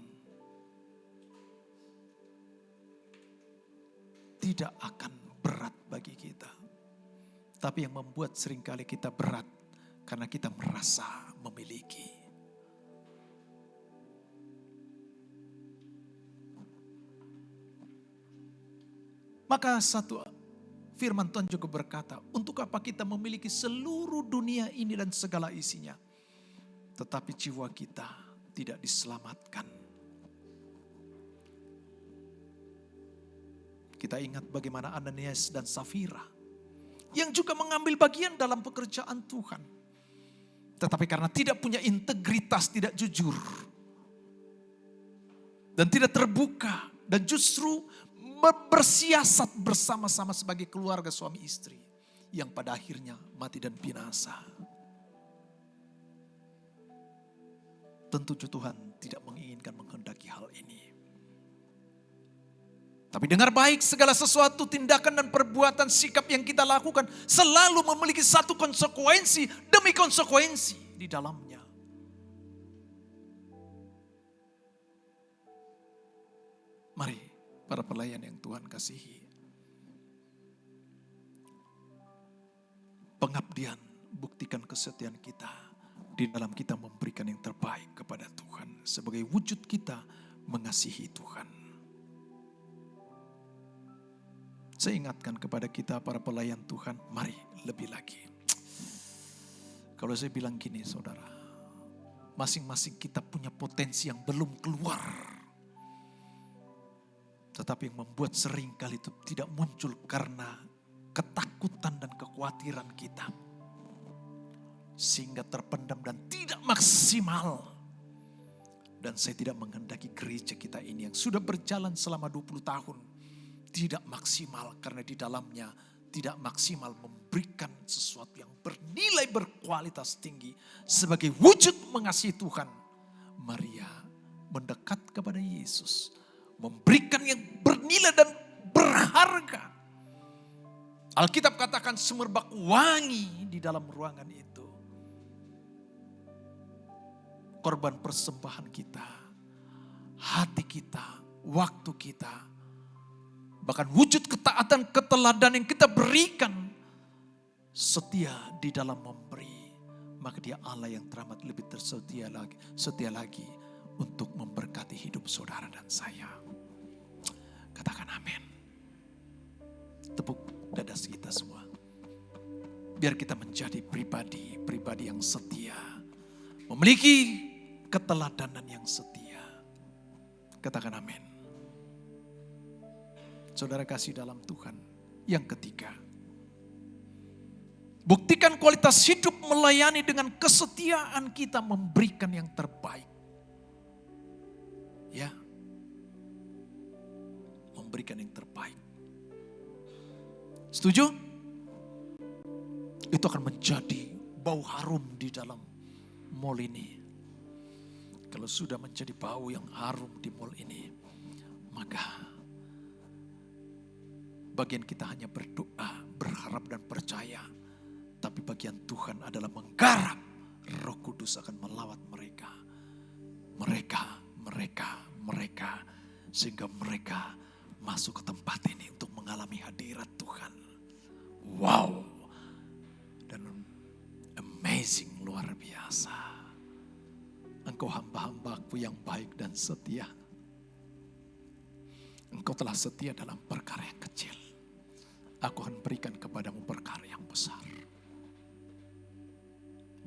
tidak akan berat bagi kita. Tapi yang membuat seringkali kita berat, karena kita merasa memiliki. Maka satu firman Tuhan juga berkata, untuk apa kita memiliki seluruh dunia ini dan segala isinya, tetapi jiwa kita tidak diselamatkan. Kita ingat bagaimana Ananias dan Safira yang juga mengambil bagian dalam pekerjaan Tuhan. Tetapi karena tidak punya integritas, tidak jujur. Dan tidak terbuka. Dan justru bersiasat bersama-sama sebagai keluarga suami istri. Yang pada akhirnya mati dan binasa. Tentu Tuhan tidak menginginkan menghendaki hal ini. Tapi dengar baik, segala sesuatu tindakan dan perbuatan sikap yang kita lakukan selalu memiliki satu konsekuensi demi konsekuensi di dalamnya. Mari para pelayan yang Tuhan kasihi. Pengabdian buktikan kesetiaan kita di dalam kita memberikan yang terbaik kepada Tuhan. Sebagai wujud kita mengasihi Tuhan. Saya ingatkan kepada kita para pelayan Tuhan, mari lebih lagi. Kalau saya bilang gini saudara, Masing-masing kita punya potensi yang belum keluar. Tetapi yang membuat seringkali itu tidak muncul karena ketakutan dan kekhawatiran kita. Sehingga terpendam dan tidak maksimal. Dan saya tidak menghendaki gereja kita ini yang sudah berjalan selama 20 tahun. Tidak maksimal karena di dalamnya tidak maksimal memberikan sesuatu yang bernilai berkualitas tinggi. Sebagai wujud mengasihi Tuhan, Maria mendekat kepada Yesus. Memberikan yang bernilai dan berharga. Alkitab katakan semerbak wangi di dalam ruangan itu. Korban persembahan kita, hati kita, waktu kita, bahkan wujud ketaatan, keteladanan yang kita berikan, setia di dalam memberi, maka Dia Allah yang teramat lebih setia lagi untuk memberkati hidup saudara dan saya. Katakan amin. Tepuk dada kita semua. Biar kita menjadi pribadi yang setia, memiliki keteladanan yang setia. Katakan amin. Saudara kasih dalam Tuhan. Yang ketiga, buktikan kualitas hidup melayani dengan kesetiaan kita memberikan yang terbaik. Ya, memberikan yang terbaik. Setuju? Itu akan menjadi bau harum di dalam mall ini. Kalau sudah menjadi bau yang harum di mall ini, maka bagian kita hanya berdoa, berharap dan percaya. Tapi bagian Tuhan adalah menggarap. Roh Kudus akan melawat mereka. Mereka. Sehingga mereka masuk ke tempat ini untuk mengalami hadirat Tuhan. Wow. Dan amazing, luar biasa. Engkau hamba-hambaku yang baik dan setia. Engkau telah setia dalam perkara yang kecil. Aku akan berikan kepadamu perkara yang besar.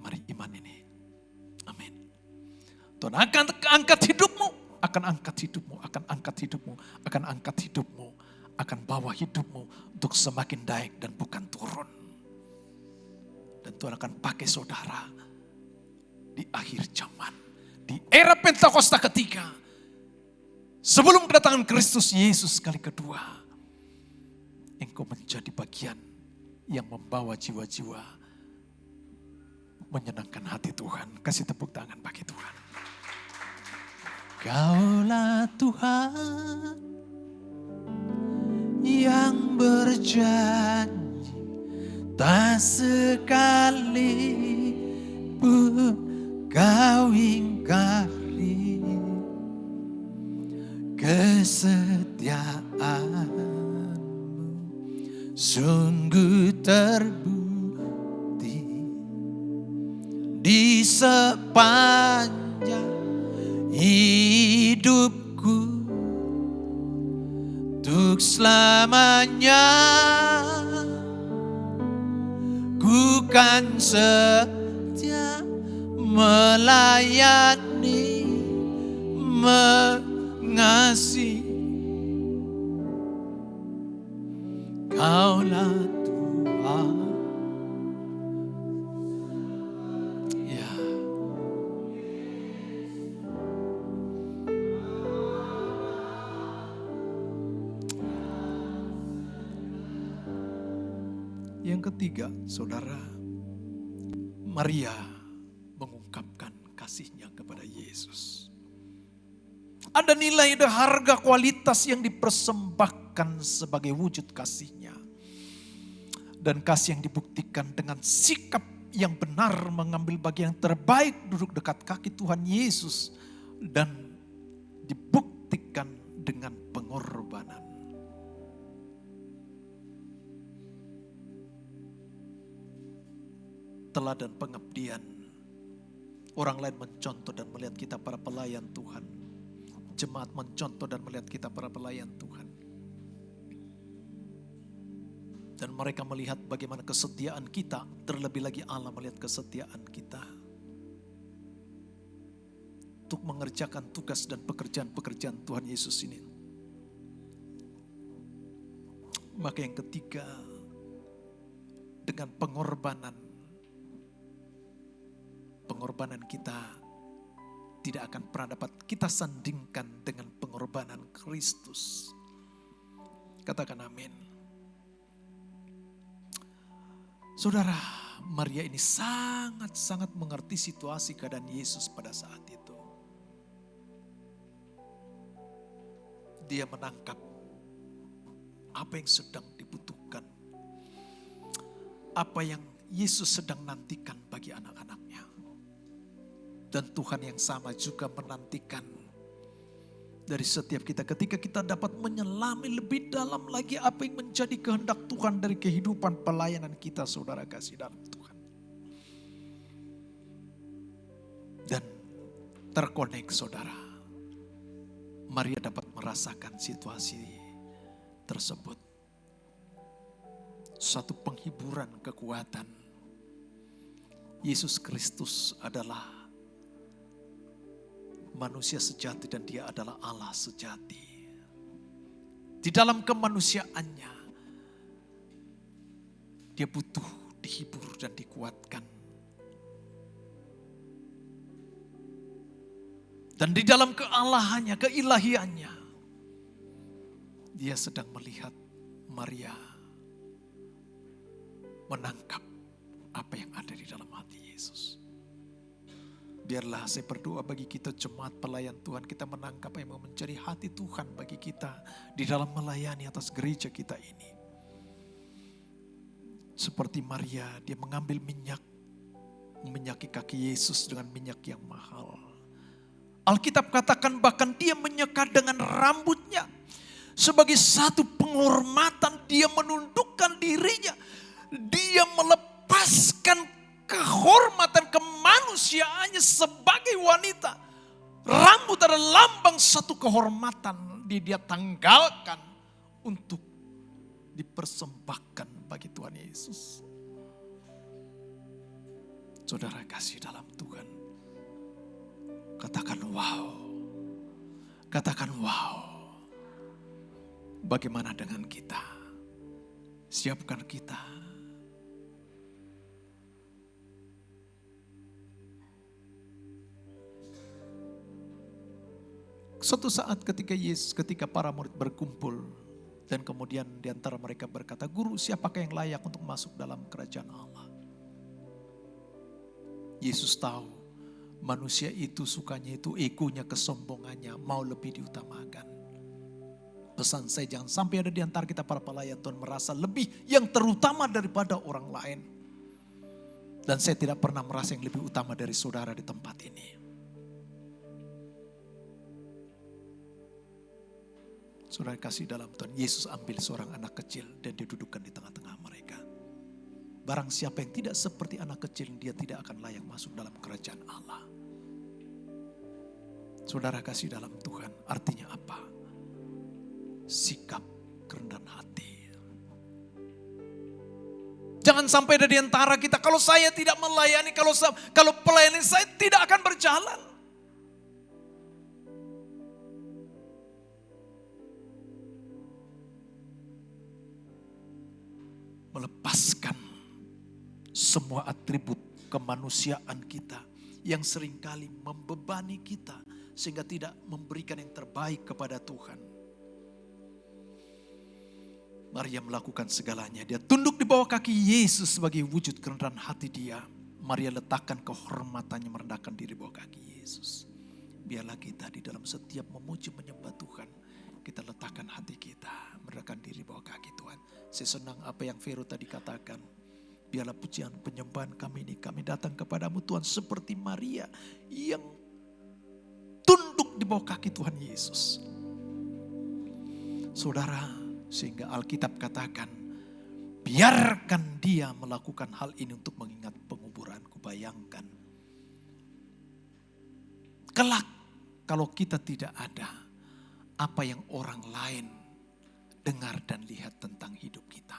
Mari iman ini. Amin. Tuhan akan angkat hidupmu. Akan angkat hidupmu. Akan angkat hidupmu. Akan angkat hidupmu. Akan bawa hidupmu untuk semakin naik dan bukan turun. Dan Tuhan akan pakai saudara di akhir zaman. Di era Pentakosta ketiga. Sebelum kedatangan Kristus Yesus kali kedua. Engkau menjadi bagian yang membawa jiwa-jiwa menyenangkan hati Tuhan. Kasih tepuk tangan bagi Tuhan. Kaulah Tuhan yang berjanji tak sekali pun kau ingkari kesetiaanmu sungguh terbukti di sepanjang hidupku untuk selamanya ku kan setia melayani mengasihi. Kaulah Tuhan. Ya. Yang ketiga, saudara, Maria mengungkapkan kasihnya kepada Yesus. Ada nilai, ada harga, kualitas yang dipersembahkan sebagai wujud kasihnya. Dan kasih yang dibuktikan dengan sikap yang benar mengambil bagian yang terbaik duduk dekat kaki Tuhan Yesus. Dan dibuktikan dengan pengorbanan. Teladan pengabdian. Orang lain mencontoh dan melihat kita para pelayan Tuhan. Jemaat mencontoh dan melihat kita para pelayan Tuhan. Dan mereka melihat bagaimana kesetiaan kita. Terlebih lagi Allah melihat kesetiaan kita. untuk mengerjakan tugas dan pekerjaan-pekerjaan Tuhan Yesus ini. Maka yang ketiga, dengan pengorbanan kita tidak akan pernah dapat kita sandingkan dengan pengorbanan Kristus. Katakan amin. Saudara, Maria ini sangat-sangat mengerti situasi keadaan Yesus pada saat itu. Dia menangkap apa yang sedang dibutuhkan, apa yang Yesus sedang nantikan bagi anak-anaknya. Dan Tuhan yang sama juga menantikan dari setiap kita ketika kita dapat menyelami lebih dalam lagi apa yang menjadi kehendak Tuhan dari kehidupan pelayanan kita, saudara kasih dalam Tuhan. Dan terkonek, saudara. Maria dapat merasakan situasi tersebut. Satu penghiburan kekuatan. Yesus Kristus adalah manusia sejati dan dia adalah Allah sejati. Di dalam kemanusiaannya, dia butuh dihibur dan dikuatkan. Dan di dalam kealahannya, keilahiannya, dia sedang melihat Maria menangkap apa yang ada di dalam hati Yesus. Biarlah saya berdoa bagi kita jemaat pelayan Tuhan, kita menangkap apa yang mau mencari hati Tuhan bagi kita di dalam melayani atas gereja kita ini. Seperti Maria, dia mengambil minyak, meminyaki kaki Yesus dengan minyak yang mahal. Alkitab katakan bahkan dia menyeka dengan rambutnya. Sebagai satu penghormatan dia menundukkan dirinya. Dia melepaskan kehormatan kemanusiaannya sebagai wanita. Rambut adalah lambang satu kehormatan. Dia tanggalkan untuk dipersembahkan bagi Tuhan Yesus. Saudara kasih dalam Tuhan. Katakan wow. Katakan wow. Bagaimana dengan kita? Siapkan kita. Suatu saat ketika para murid berkumpul dan kemudian di antara mereka berkata, "Guru, siapakah yang layak untuk masuk dalam kerajaan Allah?" Yesus tahu manusia itu sukanya itu egonya, kesombongannya, mau lebih diutamakan. Pesan saya, jangan sampai ada di antara kita para pelayan Tuhan merasa lebih yang terutama daripada orang lain. Dan saya tidak pernah merasa yang lebih utama dari saudara di tempat ini. Saudara kasih dalam Tuhan, Yesus ambil seorang anak kecil dan didudukkan di tengah-tengah mereka. Barang siapa yang tidak seperti anak kecil, dia tidak akan layak masuk dalam kerajaan Allah. Saudara kasih dalam Tuhan, artinya apa? Sikap kerendahan hati. Jangan sampai ada di antara kita, kalau saya tidak melayani, kalau pelayanan saya tidak akan berjalan. Melepaskan semua atribut kemanusiaan kita yang seringkali membebani kita sehingga tidak memberikan yang terbaik kepada Tuhan. Maria melakukan segalanya. Dia tunduk di bawah kaki Yesus sebagai wujud kerendahan hati dia. Maria letakkan kehormatannya merendahkan diri bawah kaki Yesus. Biarlah kita di dalam setiap memuji menyembah Tuhan, kita letakkan hati kita merendahkan diri bawah kaki Tuhan. Saya senang apa yang Vero tadi katakan. Biarlah pujian penyembahan kami ini, kami datang kepadamu Tuhan seperti Maria yang tunduk di bawah kaki Tuhan Yesus. Saudara, sehingga Alkitab katakan, biarkan dia melakukan hal ini untuk mengingat penguburanku. Bayangkan, kelak kalau kita tidak ada, apa yang orang lain dengar dan lihat tentang hidup kita.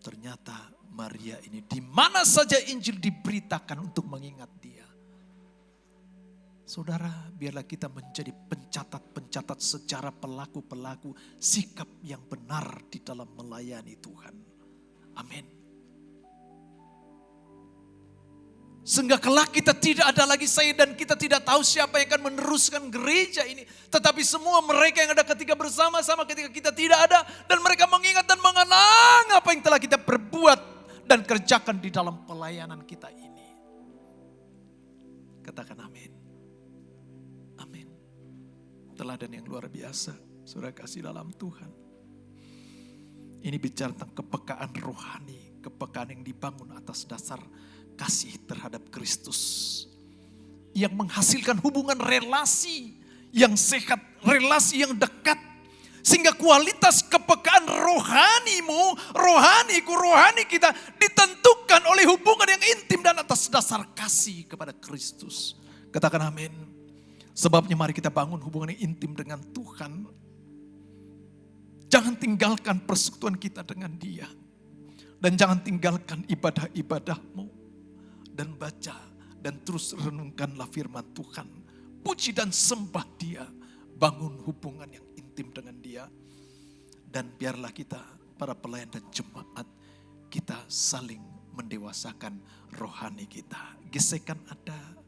Ternyata Maria ini di mana saja Injil diberitakan untuk mengingat dia. Saudara, biarlah kita menjadi pencatat-pencatat sejarah pelaku-pelaku sikap yang benar di dalam melayani Tuhan. Amin. Sehingga kelak kita tidak ada lagi saya dan kita tidak tahu siapa yang akan meneruskan gereja ini. Tetapi semua mereka yang ada ketika bersama-sama ketika kita tidak ada. Dan mereka mengingat dan mengenang apa yang telah kita perbuat dan kerjakan di dalam pelayanan kita ini. Katakan amin. Amin. Teladan yang luar biasa, saudara kasih dalam Tuhan. Ini bicara tentang kepekaan rohani, kepekaan yang dibangun atas dasar kasih terhadap Kristus. Yang menghasilkan hubungan relasi yang sehat, relasi yang dekat. Sehingga kualitas kepekaan rohanimu, rohani kita ditentukan oleh hubungan yang intim dan atas dasar kasih kepada Kristus. Katakan amin. Sebabnya mari kita bangun hubungan yang intim dengan Tuhan. Jangan tinggalkan persekutuan kita dengan Dia. Dan jangan tinggalkan ibadah-ibadahmu. Dan baca dan terus renungkanlah firman Tuhan. Puji dan sembah Dia. Bangun hubungan yang intim dengan Dia. Dan biarlah kita, para pelayan dan jemaat, kita saling mendewasakan rohani kita. Gesekan ada,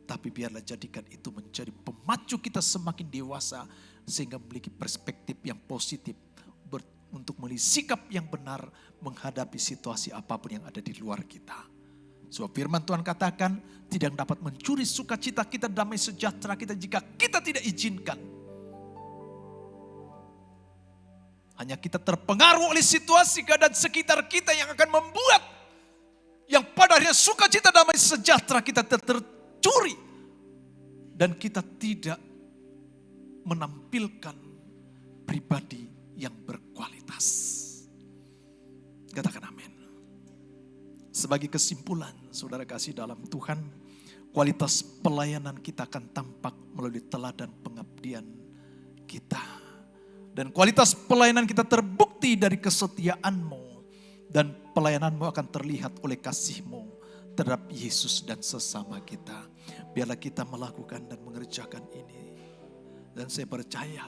tapi biarlah jadikan itu menjadi pemacu kita semakin dewasa. Sehingga memiliki perspektif yang positif untuk memiliki sikap yang benar menghadapi situasi apapun yang ada di luar kita. Sebab firman Tuhan katakan, tidak dapat mencuri sukacita kita, damai sejahtera kita jika kita tidak izinkan. Hanya kita terpengaruh oleh situasi keadaan sekitar kita yang akan membuat yang pada akhirnya sukacita, damai sejahtera kita tercuri. Dan kita tidak menampilkan pribadi yang berkualitas. Katakan amin. Sebagai kesimpulan, saudara kasih dalam Tuhan, kualitas pelayanan kita akan tampak melalui teladan pengabdian kita. Dan kualitas pelayanan kita terbukti dari kesetiaanmu. Dan pelayananmu akan terlihat oleh kasihmu terhadap Yesus dan sesama kita. Biarlah kita melakukan dan mengerjakan ini. Dan saya percaya,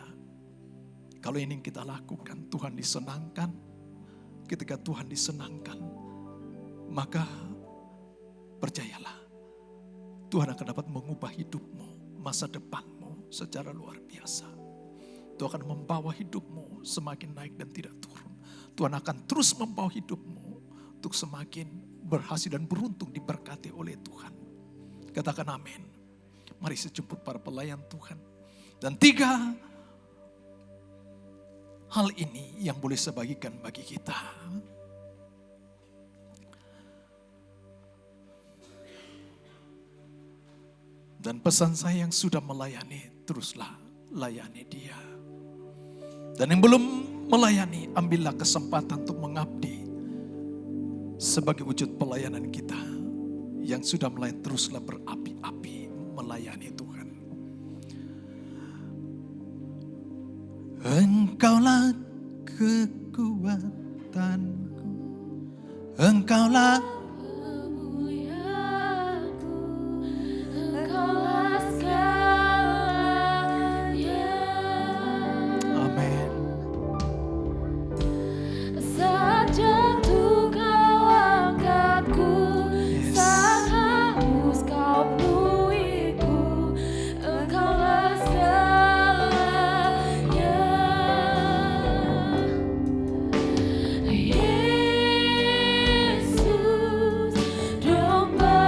kalau ini yang kita lakukan, Tuhan disenangkan. Ketika Tuhan disenangkan, maka percayalah, Tuhan akan dapat mengubah hidupmu, masa depanmu secara luar biasa. Tuhan akan membawa hidupmu semakin naik dan tidak turun. Tuhan akan terus membawa hidupmu untuk semakin berhasil dan beruntung diberkati oleh Tuhan. Katakan amin. Mari saya jemput para pelayan Tuhan. Dan 3 hal ini yang boleh saya bagikan bagi kita. Dan pesan saya yang sudah melayani, teruslah layani dia. Dan yang belum melayani, ambillah kesempatan untuk mengabdi. Sebagai wujud pelayanan kita. Yang sudah melayani, teruslah berapi-api melayani Tuhan. Engkaulah kekuatanku, Engkaulah kemuliaanku, Engkaulah segalanya. amin. Saat jatuh kau angkatku, saat haus kau penuhiku, Engkaulah segalanya. Yesus, domba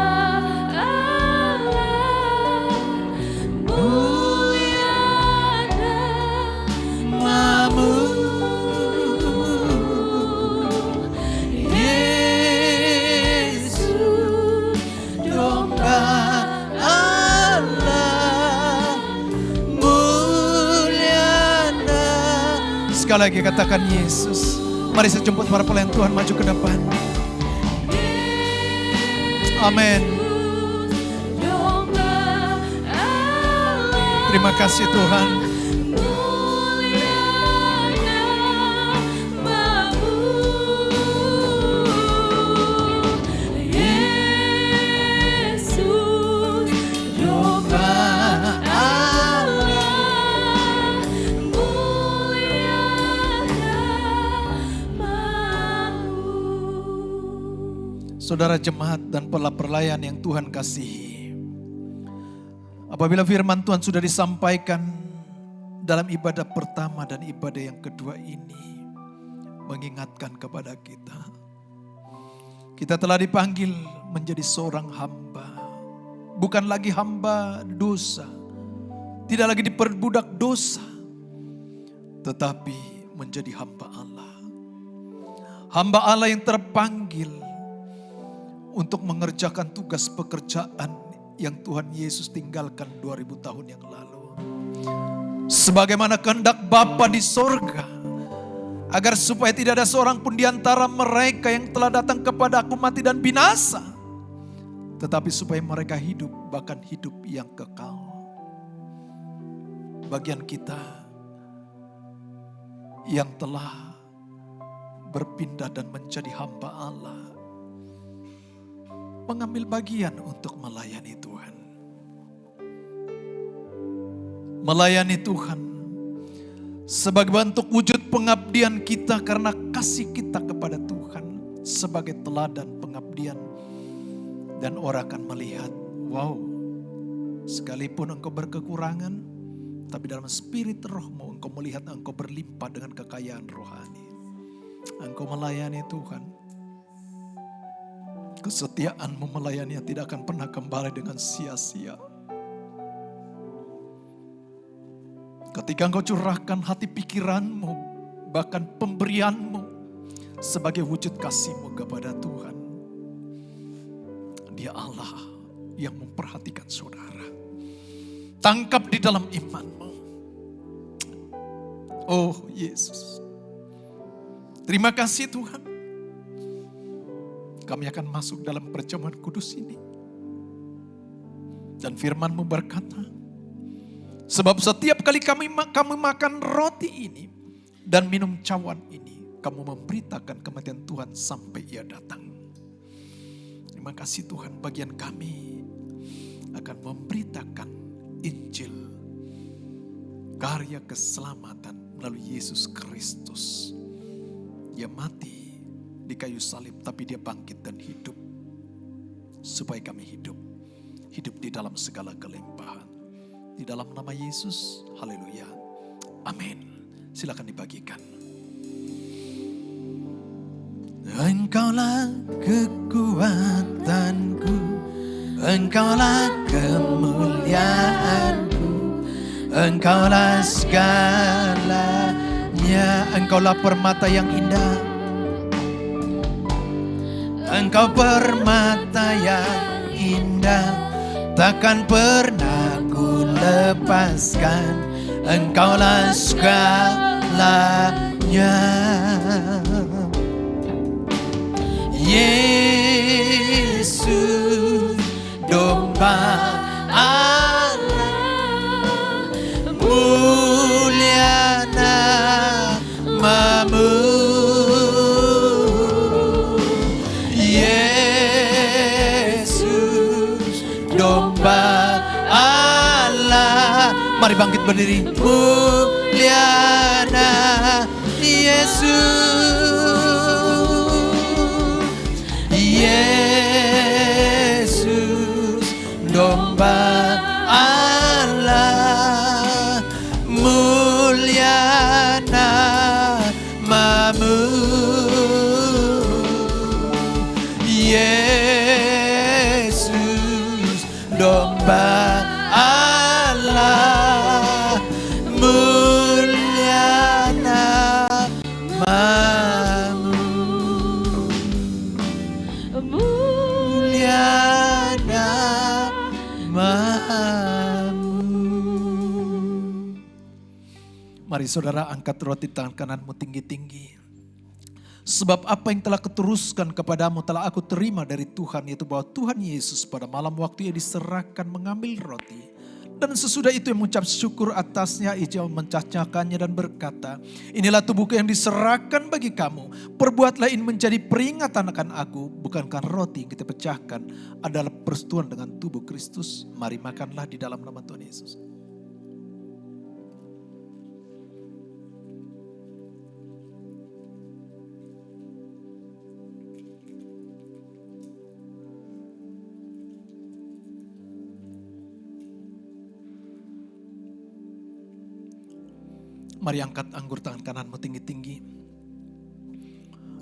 Allah, mulia namamu. Yesus, domba Allah, mulia nama. Sekali lagi katakan Yesus. Mari saya jemput para pelayan Tuhan maju ke depan. Amin. Domba Allah, Terima kasih Tuhan. mulia namamu. Yesus, domba Saudara jemaat dan pelayan yang Tuhan kasihi. Apabila firman Tuhan sudah disampaikan dalam ibadah pertama dan ibadah yang kedua ini, mengingatkan kepada kita. Kita telah dipanggil menjadi seorang hamba. Bukan lagi hamba dosa. Tidak lagi diperbudak dosa. Tetapi menjadi hamba Allah. Hamba Allah yang terpanggil untuk mengerjakan tugas pekerjaan yang Tuhan Yesus tinggalkan 2000 tahun yang lalu. Sebagaimana kehendak Bapa di sorga, agar supaya tidak ada seorang pun di antara mereka yang telah datang kepada aku mati dan binasa, tetapi supaya mereka hidup, bahkan hidup yang kekal. Bagian kita yang telah berpindah dan menjadi hamba Allah, mengambil bagian untuk melayani Tuhan. Melayani Tuhan sebagai bentuk wujud pengabdian kita karena kasih kita kepada Tuhan. Sebagai teladan pengabdian. Dan orang akan melihat, wow, sekalipun engkau berkekurangan, tapi dalam spirit rohmu engkau melihat engkau berlimpah dengan kekayaan rohani. Engkau melayani Tuhan. Kesetiaanmu melayaninya tidak akan pernah kembali dengan sia-sia. Ketika engkau curahkan hati pikiranmu, bahkan pemberianmu sebagai wujud kasihmu kepada Tuhan. Dia Allah yang memperhatikan saudara. Tangkap di dalam imanmu. Oh Yesus. Terima kasih Tuhan. Kami akan masuk dalam perjamuan kudus ini. Dan firman-Mu berkata, sebab setiap kali kamu makan roti ini dan minum cawan ini, kamu memberitakan kematian Tuhan sampai Ia datang. Terima kasih Tuhan, bagian kami akan memberitakan Injil, karya keselamatan melalui Yesus Kristus. Dia mati di kayu salib, tapi Dia bangkit dan hidup. Supaya kami hidup di dalam segala kelimpahan. Di dalam nama Yesus, haleluya, amin. Silakan dibagikan. Engkaulah kekuatanku, Engkaulah kemuliaanku, Engkaulah segalanya. Engkaulah permata yang indah, Engkau permata yang indah, takkan pernah ku lepaskan. Engkaulah segalanya. Yesus, domba Allah, mulia namamu. Yesus, domba Allah. Mari bangkit berdiri. Mulia nama Yesus. Yesus, domba Allah, mulia namamu. Yesus, domba Allah, mulia namamu. Mulia namamu. Mari saudara angkat roti tangan kananmu tinggi-tinggi. Sebab apa yang telah kuteruskan kepadamu telah aku terima dari Tuhan, yaitu bahwa Tuhan Yesus pada malam waktu Ia diserahkan mengambil roti. Dan sesudah itu Ia mengucap syukur atasnya, Ia mencacahkannya dan berkata, inilah tubuhku yang diserahkan bagi kamu. Perbuatlah ini menjadi peringatan akan aku. Bukankah roti yang kita pecahkan adalah persetujuan dengan tubuh Kristus? Mari makanlah di dalam nama Tuhan Yesus. Mari angkat anggur tangan kananmu tinggi-tinggi.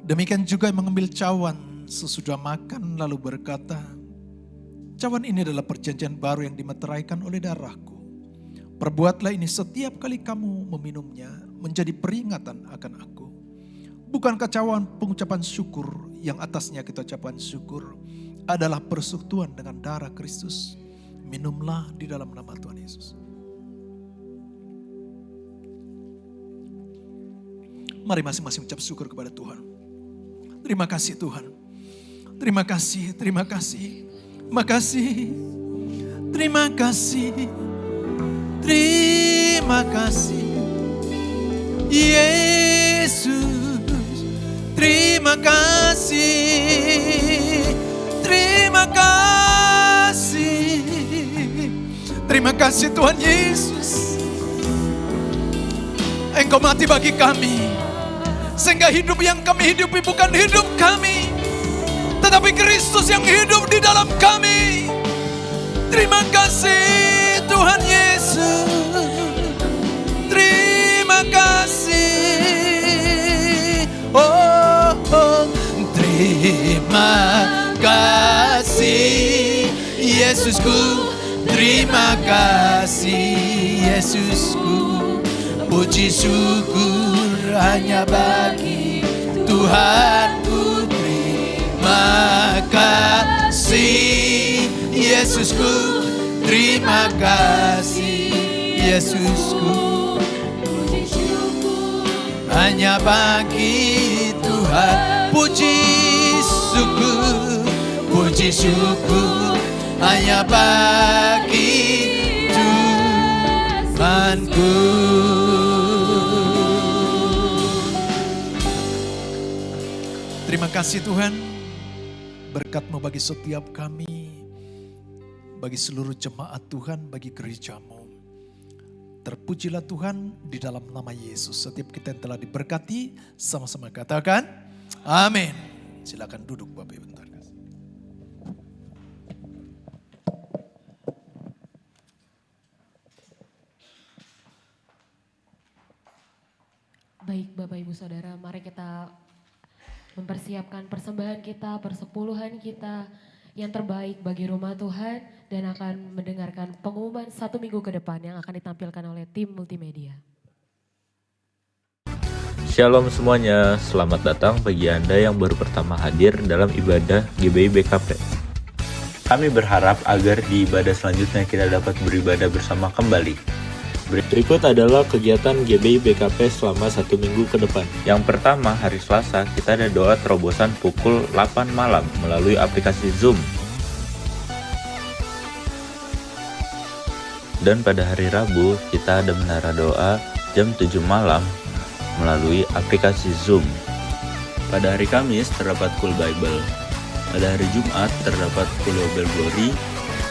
Demikian juga yang mengambil cawan sesudah makan lalu berkata, cawan ini adalah perjanjian baru yang dimeteraikan oleh darahku. Perbuatlah ini setiap kali kamu meminumnya menjadi peringatan akan aku. Bukankah cawan pengucapan syukur yang atasnya kita ucapkan syukur adalah persekutuan dengan darah Kristus? Minumlah di dalam nama Tuhan Yesus. Mari masing-masing ucap syukur kepada Tuhan. Terima kasih Tuhan. Terima kasih, terima kasih. Makasih. Terima kasih. Terima kasih. Yesus. Terima kasih. Terima kasih. Terima kasih Tuhan Yesus. Engkau mati bagi kami. Sehingga hidup yang kami hidupi bukan hidup kami, tetapi Kristus yang hidup di dalam kami. Terima kasih Tuhan Yesus. Terima kasih. Oh, oh. Terima kasih Yesusku. Terima kasih Yesusku. Puji syukur hanya bagi Tuhanku. Terima kasih Yesusku. Terima kasih Yesusku. Puji syukur hanya bagi Tuhan. Puji syukur hanya bagi Tuhanku. Terima kasih Tuhan, berkat-Mu bagi setiap kami, bagi seluruh jemaat Tuhan, bagi gereja-Mu. Terpujilah Tuhan di dalam nama Yesus. Setiap kita yang telah diberkati, sama-sama katakan, amin. Silakan duduk Bapak Ibu bentar. Baik Bapak Ibu Saudara, mari kita mempersiapkan persembahan kita, persepuluhan kita yang terbaik bagi rumah Tuhan dan akan mendengarkan pengumuman 1 minggu ke depan yang akan ditampilkan oleh tim multimedia. Shalom semuanya, selamat datang bagi Anda yang baru pertama hadir dalam ibadah GBI BKP. Kami berharap agar di ibadah selanjutnya kita dapat beribadah bersama kembali. Berikut adalah kegiatan GBI BKP selama 1 minggu ke depan. Yang pertama, hari Selasa, kita ada doa terobosan pukul 8 malam melalui aplikasi Zoom. Dan pada hari Rabu, kita ada menara doa jam 7 malam melalui aplikasi Zoom. Pada hari Kamis, terdapat Cool Bible. Pada hari Jumat, terdapat Cool Bible Glory,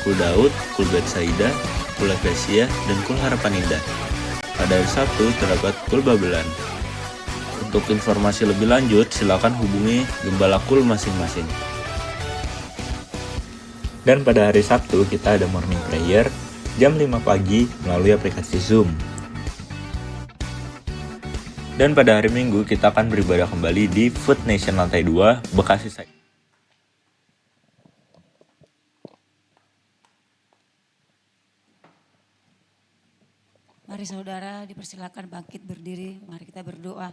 Cool Daud, Cool Betsaida, Cool Efesia, dan Cool Harapan Indah. Pada hari Sabtu terdapat Cool Babelan. Untuk informasi lebih lanjut, silakan hubungi gembala Cool masing-masing. Dan pada hari Sabtu kita ada morning prayer jam 5 pagi melalui aplikasi Zoom. Dan pada hari Minggu kita akan beribadah kembali di Food Nation Lantai 2, Bekasi. Mari saudara dipersilakan bangkit berdiri, mari kita berdoa.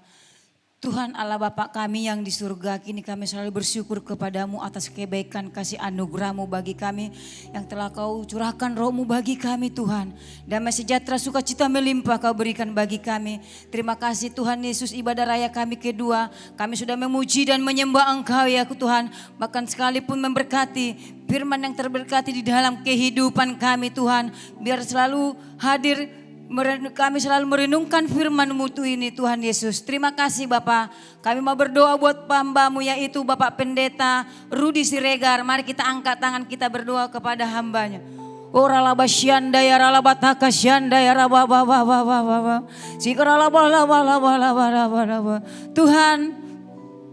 Tuhan Allah Bapa kami yang di surga, kini kami selalu bersyukur kepadamu atas kebaikan kasih anugerah-Mu bagi kami yang telah Kau curahkan Roh-Mu bagi kami Tuhan. Damai sejahtera sukacita melimpah Kau berikan bagi kami. Terima kasih Tuhan Yesus, ibadah raya kami kedua, kami sudah memuji dan menyembah Engkau ya Tuhan. Bahkan sekalipun memberkati firman yang terberkati di dalam kehidupan kami Tuhan. Biar selalu hadir, kami selalu merenungkan firman-Mu ini Tuhan Yesus. Terima kasih Bapak. Kami mau berdoa buat hamba-Mu yaitu Bapak Pendeta Rudi Siregar. Mari kita angkat tangan kita berdoa kepada hambanya. Ora laba syanda ya ralaba taka syanda ya raba ba ba ba ba ba. Sikra laba laba laba laba laba laba. Tuhan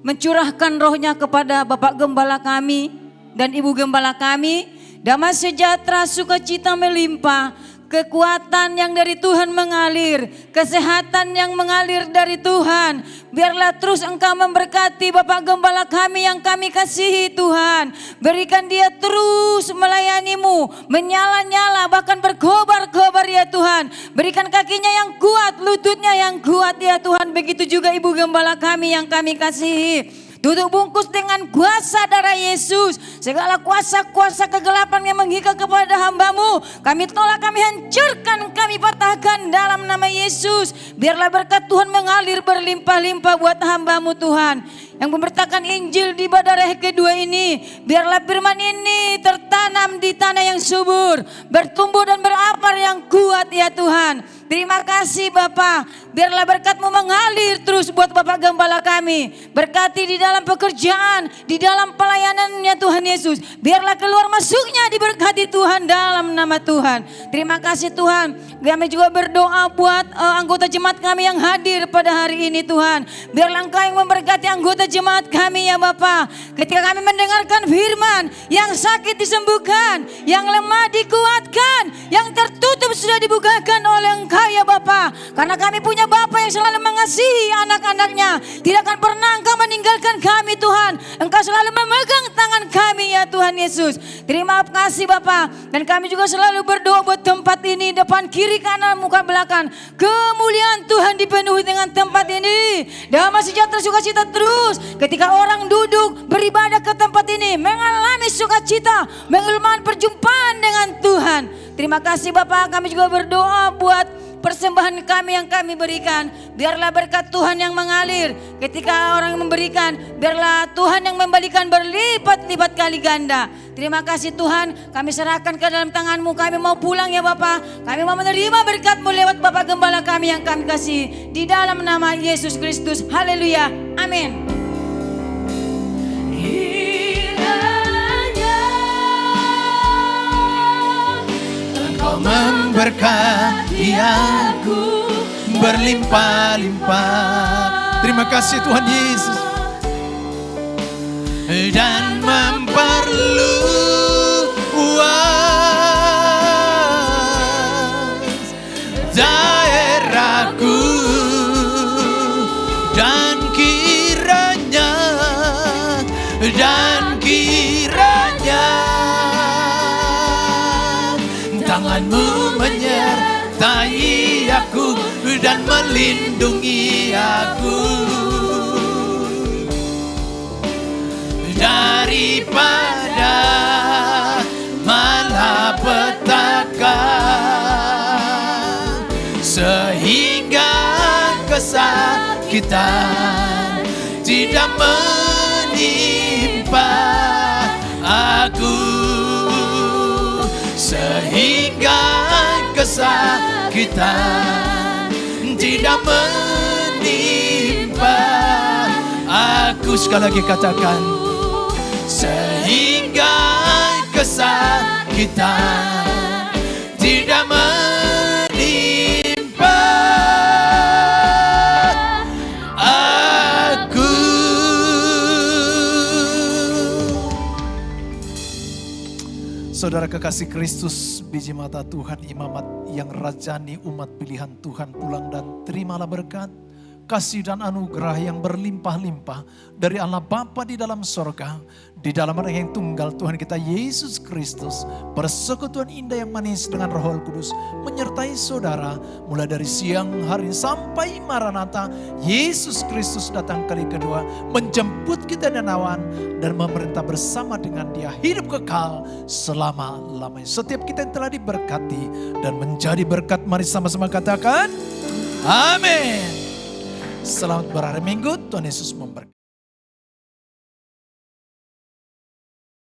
mencurahkan rohnya kepada Bapak Gembala kami dan Ibu Gembala kami. Damai sejahtera sukacita melimpah. kekuatan yang dari Tuhan mengalir, kesehatan yang mengalir dari Tuhan. Biarlah terus Engkau memberkati Bapak Gembala kami yang kami kasihi Tuhan. Berikan dia terus melayani-Mu, menyala-nyala bahkan berkobar-kobar ya Tuhan. Berikan kakinya yang kuat, lututnya yang kuat ya Tuhan. Begitu juga Ibu Gembala kami yang kami kasihi. Tutup bungkus dengan kuasa darah Yesus. Segala kuasa-kuasa kegelapan yang mengikat kepada hamba-Mu, kami tolak, kami hancurkan, kami patahkan dalam nama Yesus. Biarlah berkat Tuhan mengalir berlimpah-limpah buat hamba-Mu Tuhan. Yang memberitakan Injil di Ibadah kedua ini. Biarlah firman ini tertanam di tanah yang subur. Bertumbuh dan berakar yang kuat ya Tuhan. Terima kasih Bapa. Biarlah berkat-Mu mengalir terus buat Bapak Gembala kami. Berkati di dalam pekerjaan, di dalam pelayanannya Tuhan Yesus. Biarlah keluar masuknya diberkati Tuhan dalam nama Tuhan. Terima kasih Tuhan. Kami juga berdoa buat anggota jemaat kami yang hadir pada hari ini Tuhan. Biarlah Engkau yang memberkati anggota jemaat kami ya Bapa. Ketika kami mendengarkan firman, yang sakit disembuhkan, yang lemah dikuatkan, yang tertutup sudah dibukakan oleh Engkau ya Bapa. Karena kami punya Bapa yang selalu mengasihi anak-anaknya. Tidak akan pernah Engkau meninggalkan kami Tuhan. Engkau selalu memegang tangan kami ya Tuhan Yesus. Terima kasih Bapa. Dan kami juga selalu berdoa buat tempat ini, depan, kiri, kanan, muka, belakang. Kemuliaan Tuhan dipenuhi dengan tempat ini. Damai sejahtera sukacita terus. Ketika orang duduk beribadah ke tempat ini, mengalami sukacita, mengalami perjumpaan dengan Tuhan. Terima kasih Bapak. Kami juga berdoa buat persembahan kami yang kami berikan. Biarlah berkat Tuhan yang mengalir. Ketika orang memberikan, biarlah Tuhan yang membalikan berlipat-lipat kali ganda. Terima kasih Tuhan, kami serahkan ke dalam tangan-Mu. Kami mau pulang ya Bapak. Kami mau menerima berkat-Mu lewat Bapak Gembala kami yang kami kasih. Di dalam nama Yesus Kristus. Haleluya. Amin. Engkau memberkati aku berlimpah-limpah. Terima kasih Tuhan Yesus. Dan memperluas daerahku, dan kiranya tangan-Mu menyertai aku dan melindungi aku daripada malapetaka, sehingga kesakitan tidak menimpa aku, sehingga kesakitan tidak menimpa aku. Sekali lagi katakan, sehingga kesakitan tidak menimpa aku. Saudara kekasih Kristus, biji mata Tuhan, imamat yang rajani umat pilihan Tuhan, pulang dan terimalah berkat, kasih dan anugerah yang berlimpah-limpah dari Allah Bapa di dalam sorga, di dalam Anak yang tunggal Tuhan kita Yesus Kristus, persekutuan indah yang manis dengan Roh Kudus menyertai saudara mulai dari siang hari sampai Maranatha. Yesus Kristus datang kali kedua menjemput kita dan awan dan memerintah bersama dengan Dia hidup kekal selama-lamanya. Setiap kita yang telah diberkati dan menjadi berkat, mari sama-sama katakan amin. Selamat berhari Minggu, Tuhan Yesus memberkati.